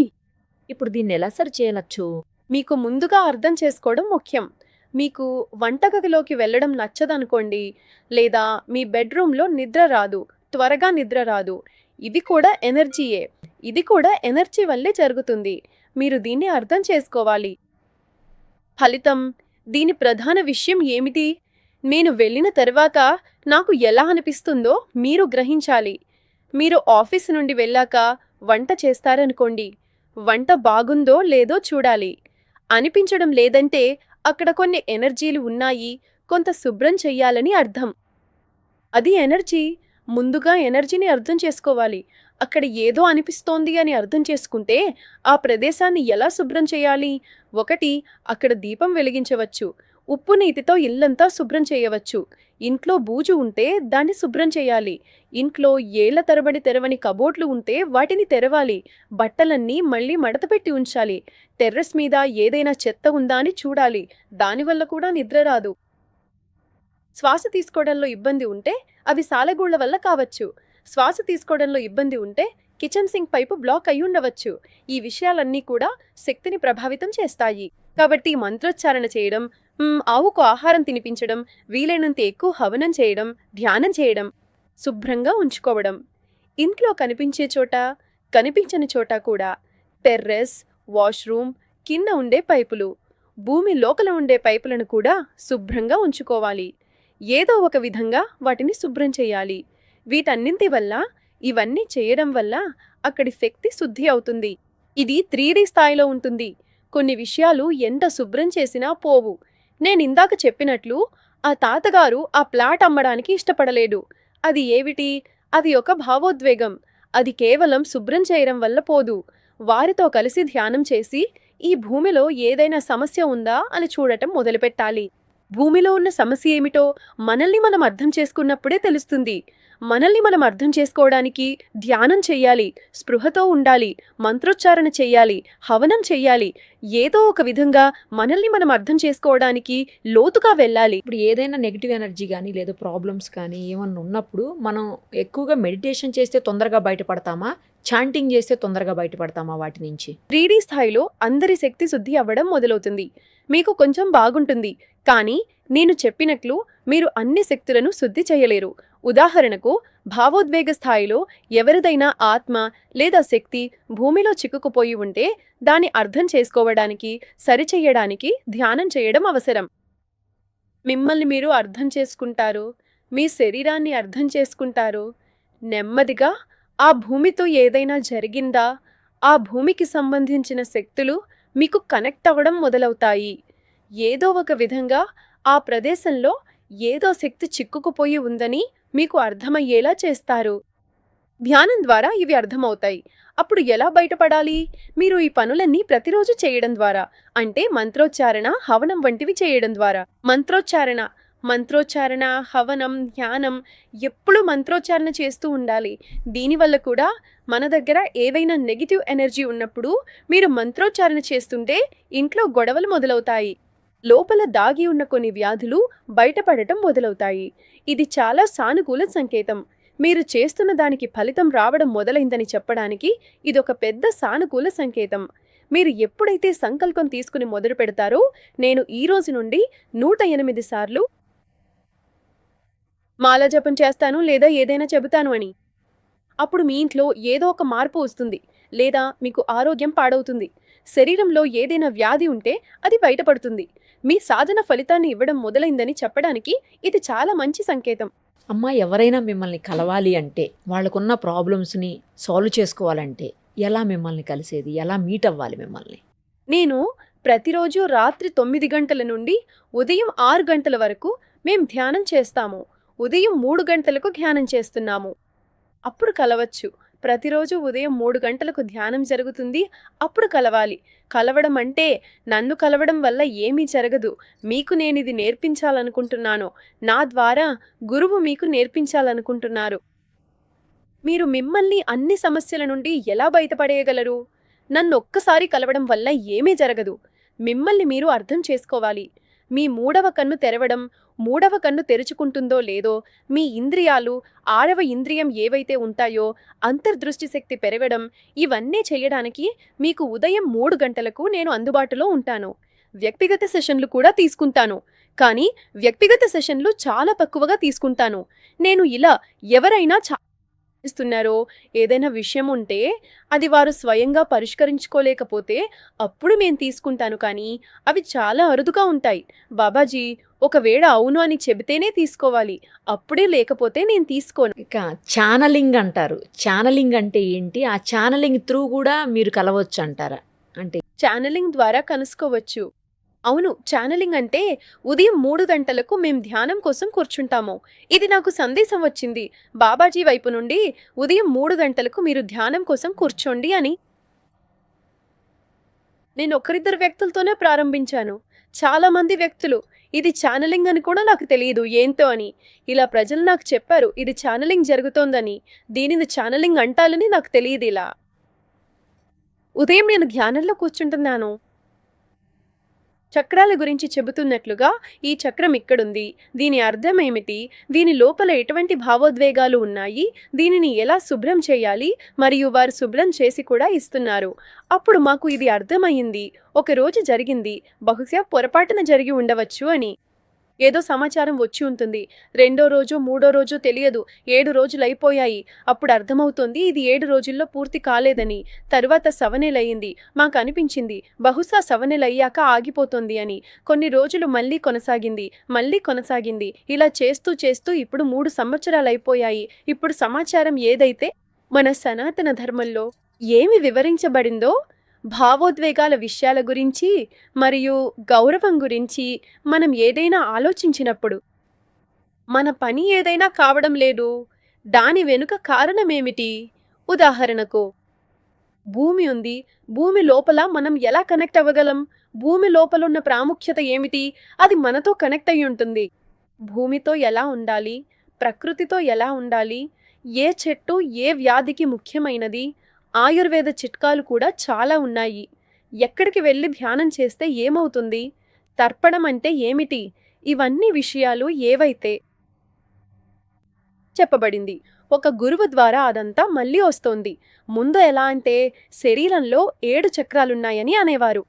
ఇప్పుడు దీన్ని ఎలా సరి చేయవచ్చు? మీకు ముందుగా అర్థం చేసుకోవడం ముఖ్యం. మీకు వంటగదిలోకి వెళ్ళడం నచ్చదనుకోండి, లేదా మీ బెడ్రూమ్లో నిద్ర రాదు, త్వరగా నిద్ర రాదు. ఇవి కూడా ఎనర్జీయే. ఇది కూడా ఎనర్జీ వల్లే జరుగుతుంది. మీరు దీన్ని అర్థం చేసుకోవాలి. ఫలితం, దీని ప్రధాన విషయం ఏమిటి? నేను వెళ్ళిన తర్వాత నాకు ఎలా అనిపిస్తుందో మీరు గ్రహించాలి. మీరు ఆఫీస్ నుండి వెళ్ళాక వంట చేస్తారనుకోండి. వంట బాగుందో లేదో చూడాలి. అనిపించడం లేదంటే అక్కడ కొన్ని ఎనర్జీలు ఉన్నాయి, కొంత శుభ్రం చెయ్యాలని అర్థం. అది ఎనర్జీ. ముందుగా ఎనర్జీని అర్థం చేసుకోవాలి. అక్కడ ఏదో అనిపిస్తోంది అని అర్థం చేసుకుంటే ఆ ప్రదేశాన్ని ఎలా శుభ్రం చేయాలి? 1, అక్కడ దీపం వెలిగించవచ్చు. ఉప్పు నీటితో ఇల్లంతా శుభ్రం చేయవచ్చు. ఇంట్లో బూజు ఉంటే దాన్ని శుభ్రం చేయాలి. ఇంట్లో ఏళ్ల తరబడి తెరవని కబోర్డ్లు ఉంటే వాటిని తెరవాలి. బట్టలన్నీ మళ్ళీ మడతపెట్టి ఉంచాలి. టెర్రస్ మీద ఏదైనా చెత్త ఉందా అని చూడాలి. దానివల్ల కూడా నిద్ర రాదు. శ్వాస తీసుకోవడంలో ఇబ్బంది ఉంటే అవి సాలెగూళ్ల వల్ల కావచ్చు. శ్వాస తీసుకోవడంలో ఇబ్బంది ఉంటే కిచెన్ సింక్ పైపు బ్లాక్ అయి ఉండవచ్చు. ఈ విషయాలన్నీ కూడా శక్తిని ప్రభావితం చేస్తాయి. కాబట్టి మంత్రోచ్చారణ చేయడం, ఆవుకు ఆహారం తినిపించడం, వీలైనంత ఎక్కువ హవనం చేయడం, ధ్యానం చేయడం, శుభ్రంగా ఉంచుకోవడం. ఇంట్లో కనిపించే చోట, కనిపించని చోట కూడా టెర్రస్, వాష్రూమ్, కింద ఉండే పైపులు, భూమి లోపల ఉండే పైపులను కూడా శుభ్రంగా ఉంచుకోవాలి. ఏదో ఒక విధంగా వాటిని శుభ్రం చేయాలి. వీటన్నింటి వల్ల, ఇవన్నీ చేయడం వల్ల అక్కడి శక్తి శుద్ధి అవుతుంది. ఇది 3D స్థాయిలో ఉంటుంది. కొన్ని విషయాలు ఎంత శుభ్రం చేసినా పోవు. నేనిందాక చెప్పినట్లు ఆ తాతగారు ఆ ప్లాట్ అమ్మడానికి ఇష్టపడలేడు. అది ఏమిటి? అది ఒక భావోద్వేగం. అది కేవలం శుభ్రం చేయడం వల్ల పోదు. వారితో కలిసి ధ్యానం చేసి ఈ భూమిలో ఏదైనా సమస్య ఉందా అని చూడటం మొదలుపెట్టాలి. భూమిలో ఉన్న సమస్య ఏమిటో మనల్ని మనం అర్థం చేసుకున్నప్పుడే తెలుస్తుంది. మనల్ని మనం అర్థం చేసుకోవడానికి ధ్యానం చెయ్యాలి, స్పృహతో ఉండాలి, మంత్రోచ్చారణ చెయ్యాలి, హవనం చెయ్యాలి. ఏదో ఒక విధంగా మనల్ని మనం అర్థం చేసుకోవడానికి లోతుగా వెళ్ళాలి. ఇప్పుడు ఏదైనా నెగిటివ్ ఎనర్జీ కానీ లేదా ప్రాబ్లమ్స్ కానీ ఏమన్నా ఉన్నప్పుడు మనం ఎక్కువగా మెడిటేషన్ చేస్తే తొందరగా బయటపడతామా, చాంటింగ్ చేస్తే తొందరగా బయటపడతామా వాటి నుంచి? 3D స్థాయిలో అందరి శక్తి శుద్ధి అవ్వడం మొదలవుతుంది. మీకు కొంచెం బాగుంటుంది, కానీ నేను చెప్పినట్లు మీరు అన్ని శక్తులను శుద్ధి చేయలేరు. ఉదాహరణకు భావోద్వేగ స్థాయిలో ఎవరిదైనా ఆత్మ లేదా శక్తి భూమిలో చిక్కుకుపోయి ఉంటే దాన్ని అర్థం చేసుకోవడానికి, సరిచెయ్యడానికి ధ్యానం చేయడం అవసరం. మిమ్మల్ని మీరు అర్థం చేసుకుంటారు, మీ శరీరాన్ని అర్థం చేసుకుంటారు. నెమ్మదిగా ఆ భూమితో ఏదైనా జరిగిందా, ఆ భూమికి సంబంధించిన శక్తులు మీకు కనెక్ట్ అవ్వడం మొదలవుతాయి. ఏదో ఒక విధంగా ఆ ప్రదేశంలో ఏదో శక్తి చిక్కుకుపోయి ఉందని మీకు అర్థమయ్యేలా చేస్తారు. ధ్యానం ద్వారా ఇవి అర్థమవుతాయి. అప్పుడు ఎలా బయటపడాలి? మీరు ఈ పనులన్నీ ప్రతిరోజు చేయడం ద్వారా, అంటే మంత్రోచ్చారణ, హవనం వంటివి చేయడం ద్వారా. మంత్రోచ్చారణ, హవనం, ధ్యానం, ఎప్పుడూ మంత్రోచ్చారణ చేస్తూ ఉండాలి. దీనివల్ల కూడా మన దగ్గర ఏవైనా నెగిటివ్ ఎనర్జీ ఉన్నప్పుడు మీరు మంత్రోచ్చారణ చేస్తుంటే ఇంట్లో గొడవలు మొదలవుతాయి. లోపల దాగి ఉన్న కొన్ని వ్యాధులు బయటపడటం మొదలవుతాయి. ఇది చాలా సానుకూల సంకేతం. మీరు చేస్తున్న దానికి ఫలితం రావడం మొదలైందని చెప్పడానికి ఇదొక పెద్ద సానుకూల సంకేతం. మీరు ఎప్పుడైతే సంకల్పం తీసుకుని మొదలు పెడతారో, నేను ఈ రోజు నుండి 108 సార్లు మాల జపం చేస్తాను లేదా ఏదైనా చెబుతాను అని, అప్పుడు మీ ఇంట్లో ఏదో ఒక మార్పు వస్తుంది, లేదా మీకు ఆరోగ్యం పాడవుతుంది. శరీరంలో ఏదైనా వ్యాధి ఉంటే అది బయటపడుతుంది. మీ సాధన ఫలితాన్ని ఇవ్వడం మొదలైందని చెప్పడానికి ఇది చాలా మంచి సంకేతం. అమ్మ, ఎవరైనా మిమ్మల్ని కలవాలి అంటే, వాళ్ళకున్న ప్రాబ్లమ్స్ని సాల్వ్ చేసుకోవాలంటే ఎలా మిమ్మల్ని కలిసేది, ఎలా మీట్ అవ్వాలి మిమ్మల్ని? నేను ప్రతిరోజు రాత్రి 9 గంటల నుండి ఉదయం 6 గంటల వరకు మేం ధ్యానం చేస్తాము. ఉదయం 3 గంటలకు ధ్యానం చేస్తున్నాము. అప్పుడు కలవచ్చు. ప్రతిరోజు ఉదయం 3 గంటలకు ధ్యానం జరుగుతుంది. అప్పుడు కలవాలి. కలవడం అంటే నన్ను కలవడం వల్ల ఏమీ జరగదు. మీకు నేనిది నేర్పించాలనుకుంటున్నాను. నా ద్వారా గురువు మీకు నేర్పించాలనుకుంటున్నారు. మీరు మిమ్మల్ని అన్ని సమస్యల నుండి ఎలా బయటపడేయగలరు? నన్ను ఒక్కసారి కలవడం వల్ల ఏమీ జరగదు. మిమ్మల్ని మీరు అర్థం చేసుకోవాలి. మీ 3వ కన్ను తెరవడం, 3వ కన్ను తెరుచుకుంటుందో లేదో, మీ ఇంద్రియాలు, 6వ ఇంద్రియం ఏవైతే ఉంటాయో, అంతర్దృష్టి శక్తి పెరగడం, ఇవన్నీ చేయడానికి మీకు ఉదయం 3 గంటలకు నేను అందుబాటులో ఉంటాను. వ్యక్తిగత సెషన్లు కూడా తీసుకుంటాను, కానీ వ్యక్తిగత సెషన్లు చాలా తక్కువగా తీసుకుంటాను. నేను ఇలా ఎవరైనా ఇస్తున్నారో, ఏదైనా విషయం ఉంటే అది వారు స్వయంగా పరిష్కరించుకోలేకపోతే అప్పుడు నేను తీసుకుంటాను, కానీ అవి చాలా అరుదుగా ఉంటాయి. బాబాజీ, ఒకవేళ అవును అని చెబితేనే తీసుకోవాలి, అప్పుడే లేకపోతే నేను తీసుకోను. ఇక ఛానలింగ్ అంటారు. ఛానలింగ్ అంటే ఏంటి? ఆ ఛానలింగ్ త్రూ కూడా మీరు కలవచ్చు అంటారా? అంటే ఛానలింగ్ ద్వారా కలుసుకోవచ్చు. అవును, ఛానలింగ్ అంటే ఉదయం 3 గంటలకు మేం ధ్యానం కోసం కూర్చుంటాము. ఇది నాకు సందేశం వచ్చింది బాబాజీ వైపు నుండి, ఉదయం 3 గంటలకు మీరు ధ్యానం కోసం కూర్చోండి అని. నేను ఒకరిద్దరు వ్యక్తులతోనే ప్రారంభించాను. చాలా మంది వ్యక్తులు ఇది ఛానలింగ్ అని కూడా నాకు తెలియదు ఏంటో అని. ఇలా ప్రజలు నాకు చెప్పారు ఇది ఛానలింగ్ జరుగుతోందని. దీనిని ఛానలింగ్ అంటాలని నాకు తెలియదు. ఇలా ఉదయం నేను ధ్యానంలో కూర్చుంటున్నాను. చక్రాల గురించి చెబుతున్నట్లుగా ఈ చక్రం ఇక్కడుంది, దీని అర్థం ఏమిటి, దీని లోపల ఎటువంటి భావోద్వేగాలు ఉన్నాయి, దీనిని ఎలా శుభ్రం చేయాలి, మరియు వారు శుభ్రం చేసి కూడా ఇస్తున్నారు. అప్పుడు మాకు ఇది అర్థమయ్యింది. ఒకరోజు జరిగింది, బహుశా పొరపాటున జరిగి ఉండవచ్చు అని. ఏదో సమాచారం వచ్చి ఉంటుంది. 2వ రోజు 3వ రోజు తెలియదు, 7 రోజులు అయిపోయాయి. అప్పుడు అర్థమవుతుంది ఇది 7 రోజుల్లో పూర్తి కాలేదని. తరువాత 7 నెలలయ్యింది. మాకు అనిపించింది బహుశా 7 నెలలయ్యాక ఆగిపోతుంది అని. కొన్ని రోజులు మళ్ళీ కొనసాగింది. ఇలా చేస్తూ చేస్తూ ఇప్పుడు 3 సంవత్సరాలు అయిపోయాయి. ఇప్పుడు సమాచారం ఏదైతే మన సనాతన ధర్మంలో ఏమి వివరించబడిందో, భావోద్వేగాల విషయాల గురించి మరియు గౌరవం గురించి మనం ఏదైనా ఆలోచించినప్పుడు మన పని ఏదైనా కావడం లేదు, దాని వెనుక కారణమేమిటి? ఉదాహరణకు భూమి ఉంది, భూమి లోపల మనం ఎలా కనెక్ట్ అవ్వగలం? భూమి లోపల ఉన్న ప్రాముఖ్యత ఏమిటి? అది మనతో కనెక్ట్ అయి ఉంటుంది. భూమితో ఎలా ఉండాలి, ప్రకృతితో ఎలా ఉండాలి, ఏ చెట్టు ఏ వ్యాధికి ముఖ్యమైనది, ఆయుర్వేద చిట్కాలు కూడా చాలా ఉన్నాయి. ఎక్కడికి వెళ్ళి ధ్యానం చేస్తే ఏమవుతుంది, తర్పణం అంటే ఏమిటి, ఇవన్నీ విషయాలు ఏవైతే చెప్పబడింది. ఒక గురువు ద్వారా అదంతా మళ్ళీ వస్తోంది. ముందు ఎలా అంటే శరీరంలో 7 చక్రాలున్నాయని అనేవారు.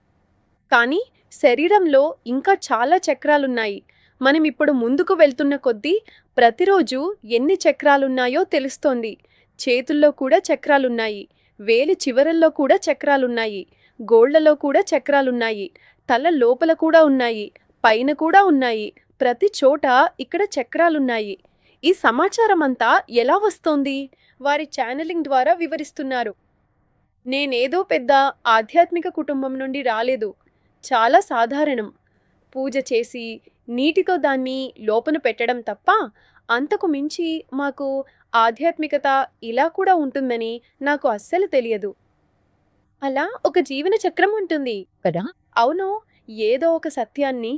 కానీ శరీరంలో ఇంకా చాలా చక్రాలున్నాయి. మనం ఇప్పుడు ముందుకు వెళ్తున్న కొద్దీ ప్రతిరోజు ఎన్ని చక్రాలున్నాయో తెలుస్తోంది. చేతుల్లో కూడా చక్రాలున్నాయి, వేలి చివరల్లో కూడా చక్రాలున్నాయి, గోళ్లలో కూడా చక్రాలున్నాయి, తల లోపల కూడా ఉన్నాయి, పైన కూడా ఉన్నాయి. ప్రతి చోట ఇక్కడ చక్రాలున్నాయి. ఈ సమాచారం అంతా ఎలా వస్తోంది? వారి ఛానలింగ్ ద్వారా వివరిస్తున్నారు. నేనేదో పెద్ద ఆధ్యాత్మిక కుటుంబం నుండి రాలేదు. చాలా సాధారణం. పూజ చేసి నీటితో దాన్ని లోపల పెట్టడం తప్ప అంతకు మించి మాకు ఆధ్యాత్మికత ఇలా కూడా ఉంటుందని నాకు అస్సలు తెలియదు. అలా ఒక జీవన చక్రం ఉంటుంది కదా. అవును. ఏదో ఒక సత్యాన్ని,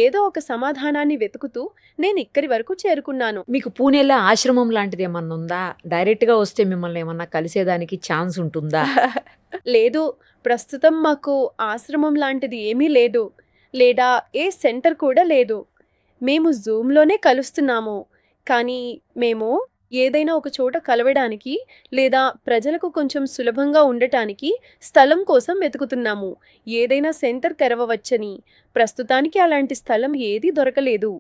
ఏదో ఒక సమాధానాన్ని వెతుకుతూ నేను ఇక్కడి వరకు చేరుకున్నాను. మీకు పూణేలో ఆశ్రమం లాంటిది ఏమన్నా ఉందా? డైరెక్ట్గా వస్తే మిమ్మల్ని ఏమన్నా కలిసేదానికి ఛాన్స్ ఉంటుందా? లేదు, ప్రస్తుతం మాకు ఆశ్రమం లాంటిది ఏమీ లేదు, లేదా ఏ సెంటర్ కూడా లేదు. మేము జూమ్లోనే కలుస్తున్నాము. కానీ మేము ఏదైనా ఒక చోట కలవడానికి లేదా ప్రజలకు కొంచెం సులభంగా ఉండటానికి స్థలం కోసం వెతుకుతున్నాము. ఏదైనా సెంటర్ తెరవవచ్చని. ప్రస్తుతానికి అలాంటి స్థలం ఏదీ దొరకలేదు.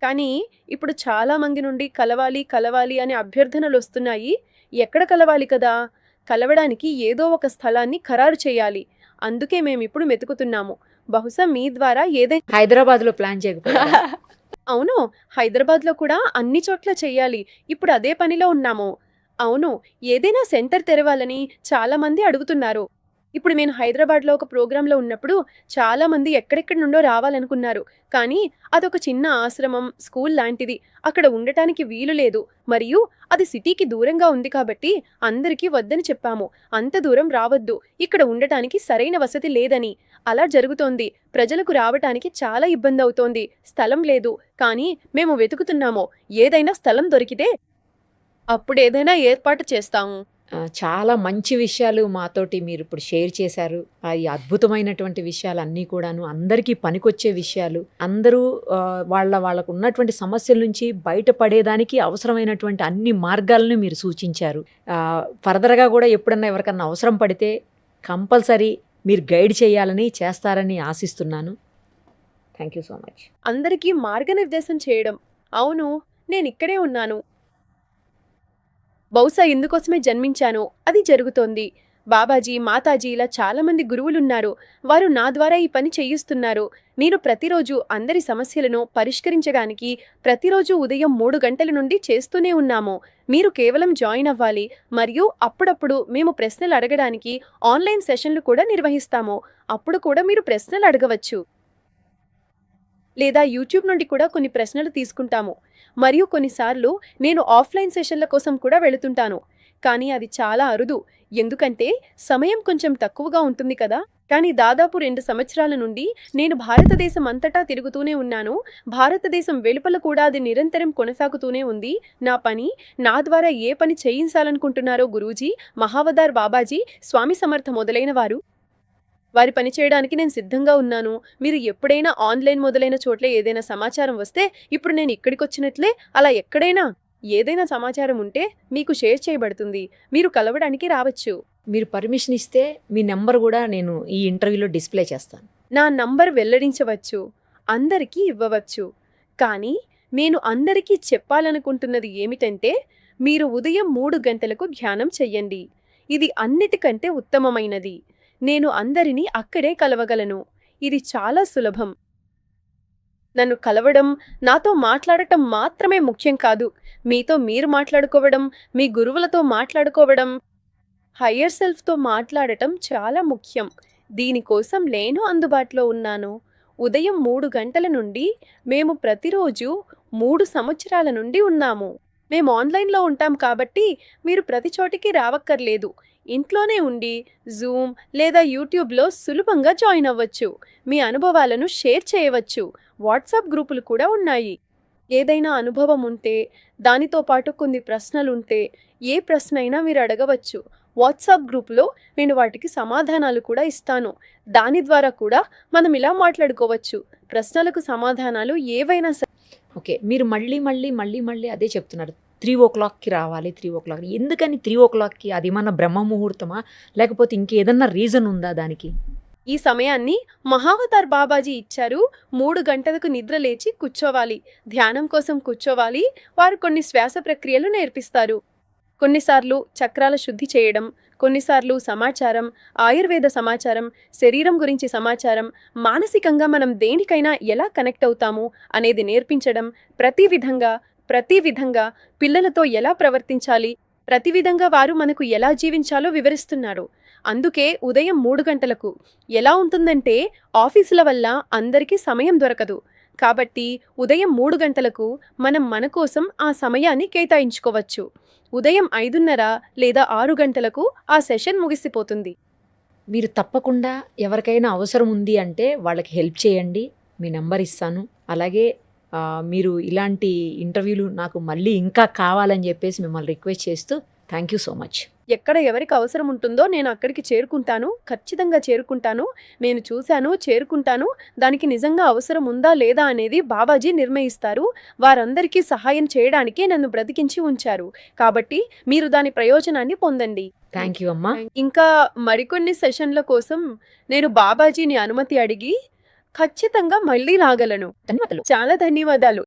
కానీ ఇప్పుడు చాలా మంది నుండి కలవాలి అనే అభ్యర్థనలు వస్తున్నాయి. ఎక్కడ కలవాలి కదా? కలవడానికి ఏదో ఒక స్థలాన్ని ఖరారు చేయాలి. అందుకే మేమిప్పుడు వెతుకుతున్నాము. బహుశా మీ ద్వారా ఏదైనా హైదరాబాద్లో ప్లాన్ చేయకపోతే అవును, హైదరాబాద్లో కూడా అన్ని చోట్ల చెయ్యాలి. ఇప్పుడు అదే పనిలో ఉన్నాము. అవును, ఏదైనా సెంటర్ తెరవాలని చాలా మంది అడుగుతున్నారు. ఇప్పుడు నేను హైదరాబాద్లో ఒక ప్రోగ్రాంలో ఉన్నప్పుడు చాలా మంది ఎక్కడెక్కడి నుండో రావాలనుకున్నారు. కానీ అదొక చిన్న ఆశ్రమం, స్కూల్ లాంటిది. అక్కడ ఉండటానికి వీలు లేదు. మరియు అది సిటీకి దూరంగా ఉంది కాబట్టి అందరికీ వద్దని చెప్పాము. అంత దూరం రావద్దు, ఇక్కడ ఉండటానికి సరైన వసతి లేదని. అలా జరుగుతోంది. ప్రజలకు రావటానికి చాలా ఇబ్బంది అవుతోంది. స్థలం లేదు. కానీ మేము వెతుకుతున్నాము. ఏదైనా స్థలం దొరికితే అప్పుడేదైనా ఏర్పాటు చేస్తాము. చాలా మంచి విషయాలు మాతోటి మీరు ఇప్పుడు షేర్ చేశారు. ఈ అద్భుతమైనటువంటి విషయాలు అన్నీ కూడాను అందరికీ పనికొచ్చే విషయాలు. అందరూ వాళ్ళకు ఉన్నటువంటి సమస్యల నుంచి బయటపడేదానికి అవసరమైనటువంటి అన్ని మార్గాలను మీరు సూచించారు. ఫర్దర్గా కూడా ఎప్పుడన్నా ఎవరికన్నా అవసరం పడితే కంపల్సరీ మీరు గైడ్ చేయాలని, చేస్తారని ఆశిస్తున్నాను. Thank you so much. అందరికీ మార్గనిర్దేశం చేయడం. అవును, నేను ఇక్కడే ఉన్నాను. బహుశా ఇందుకోసమే జన్మించాను. అది జరుగుతోంది. బాబాజీ, మాతాజీ ఇలా చాలామంది గురువులున్నారు. వారు నా ద్వారా ఈ పని చేయిస్తున్నారు. నేను ప్రతిరోజు అందరి సమస్యలను పరిష్కరించడానికి ప్రతిరోజు ఉదయం 3 గంటల నుండి చేస్తూనే ఉన్నాము. మీరు కేవలం జాయిన్ అవ్వాలి. మరియు అప్పుడప్పుడు మేము ప్రశ్నలు అడగడానికి ఆన్లైన్ సెషన్లు కూడా నిర్వహిస్తాము. అప్పుడు కూడా మీరు ప్రశ్నలు అడగవచ్చు. లేదా యూట్యూబ్ నుండి కూడా కొన్ని ప్రశ్నలు తీసుకుంటాము. మరియు కొన్నిసార్లు నేను ఆఫ్లైన్ సెషన్ల కోసం కూడా వెళుతుంటాను. కానీ అది చాలా అరుదు. ఎందుకంటే సమయం కొంచెం తక్కువగా ఉంటుంది కదా. కానీ దాదాపు 2 సంవత్సరాల నుండి నేను భారతదేశం అంతటా తిరుగుతూనే ఉన్నాను. భారతదేశం వెలుపల కూడా అది నిరంతరం కొనసాగుతూనే ఉంది. నా పని, నా ద్వారా ఏ పని చేయించాలనుకుంటున్నారో గురూజీ, మహావతార్ బాబాజీ, స్వామి సమర్థ మొదలైన వారి పని చేయడానికి నేను సిద్ధంగా ఉన్నాను. మీరు ఎప్పుడైనా ఆన్లైన్ మొదలైన చోట్ల ఏదైనా సమాచారం వస్తే, ఇప్పుడు నేను ఇక్కడికి వచ్చినట్లే అలా ఎక్కడైనా ఏదైనా సమాచారం ఉంటే మీకు షేర్ చేయబడుతుంది. మీరు కలవడానికి రావచ్చు. మీరు పర్మిషన్ ఇస్తే మీ నెంబర్ కూడా నేను ఈ ఇంటర్వ్యూలో డిస్ప్లే చేస్తాను. నా నంబర్ వెల్లడించవచ్చు, అందరికీ ఇవ్వవచ్చు. కానీ నేను అందరికీ చెప్పాలనుకుంటున్నది ఏమిటంటే, మీరు ఉదయం 3 గంటలకు ధ్యానం చెయ్యండి. ఇది అన్నిటికంటే ఉత్తమమైనది. నేను అందరినీ అక్కడే కలవగలను. ఇది చాలా సులభం. నన్ను కలవడం, నాతో మాట్లాడటం మాత్రమే ముఖ్యం కాదు. మీతో మీరు మాట్లాడుకోవడం, మీ గురువులతో మాట్లాడుకోవడం, హయ్యర్ సెల్ఫ్తో మాట్లాడటం చాలా ముఖ్యం. దీనికోసం నేను అందుబాటులో ఉన్నాను. ఉదయం 3 గంటల నుండి మేము ప్రతిరోజు 3 సంవత్సరాల నుండి ఉన్నాము. మేము ఆన్లైన్లో ఉంటాం కాబట్టి మీరు ప్రతి చోటికి రావక్కర్లేదు. ఇంట్లోనే ఉండి జూమ్ లేదా యూట్యూబ్లో సులభంగా జాయిన్ అవ్వచ్చు. మీ అనుభవాలను షేర్ చేయవచ్చు. వాట్సాప్ గ్రూపులు కూడా ఉన్నాయి. ఏదైనా అనుభవం ఉంటే, దానితో పాటు కొన్ని ప్రశ్నలుంటే, ఏ ప్రశ్న అయినా మీరు అడగవచ్చు. వాట్సాప్ గ్రూప్‌లో నేను వాటికి సమాధానాలు కూడా ఇస్తాను. దాని ద్వారా కూడా మనం ఇలా మాట్లాడుకోవచ్చు. ప్రశ్నలకు సమాధానాలు ఏవైనా సరే. ఓకే. మీరు మళ్ళీ అదే చెప్తున్నారు. 3:00కి రావాలి. 3:00 ఎందుకని 3:00కి? అది మన బ్రహ్మ ముహూర్తమా? లేకపోతే ఇంకేదన్నా రీజన్ ఉందా దానికి? ఈ సమయాన్ని మహావతార్ బాబాజీ ఇచ్చారు. 3 గంటలకు నిద్ర లేచి కూర్చోవాలి. ధ్యానం కోసం కూర్చోవాలి. వారు కొన్ని శ్వాస ప్రక్రియలు నేర్పిస్తారు. కొన్నిసార్లు చక్రాల శుద్ధి చేయడం, కొన్నిసార్లు సమాచారం, ఆయుర్వేద సమాచారం, శరీరం గురించి సమాచారం, మానసికంగా మనం దేనికైనా ఎలా కనెక్ట్ అవుతాము అనేది నేర్పించడం, ప్రతి విధంగా పిల్లలతో ఎలా ప్రవర్తించాలి, ప్రతి విధంగా వారు మనకు ఎలా జీవించాలో వివరిస్తున్నారు. అందుకే ఉదయం 3 గంటలకు. ఎలా ఉంటుందంటే ఆఫీసుల వల్ల అందరికీ సమయం దొరకదు. కాబట్టి ఉదయం 3 గంటలకు మనం మన కోసం ఆ సమయాన్ని కేటాయించుకోవచ్చు. ఉదయం 5:30 లేదా 6 గంటలకు ఆ సెషన్ ముగిసిపోతుంది. మీరు తప్పకుండా ఎవరికైనా అవసరం ఉంది అంటే వాళ్ళకి హెల్ప్ చేయండి. మీ నంబర్ ఇస్తాను. అలాగే మీరు ఇలాంటి ఇంటర్వ్యూలు నాకు మళ్ళీ ఇంకా కావాలని చెప్పేసి మిమ్మల్ని రిక్వెస్ట్ చేస్తూ థ్యాంక్ యూ సో మచ్. ఎక్కడ ఎవరికి అవసరం ఉంటుందో నేను అక్కడికి చేరుకుంటాను. ఖచ్చితంగా చేరుకుంటాను. నేను చూశాను, చేరుకుంటాను. దానికి నిజంగా అవసరం ఉందా లేదా అనేది బాబాజీ నిర్ణయిస్తారు. వారందరికీ సహాయం చేయడానికే నన్ను బ్రతికించి ఉంచారు. కాబట్టి మీరు దాని ప్రయోజనాన్ని పొందండి. థ్యాంక్ యూ అమ్మా. ఇంకా మరికొన్ని సెషన్ల కోసం నేను బాబాజీని అనుమతి అడిగి ఖచ్చితంగా మళ్ళీ రాగలను. ధన్యవాదాలు. చాలా ధన్యవాదాలు.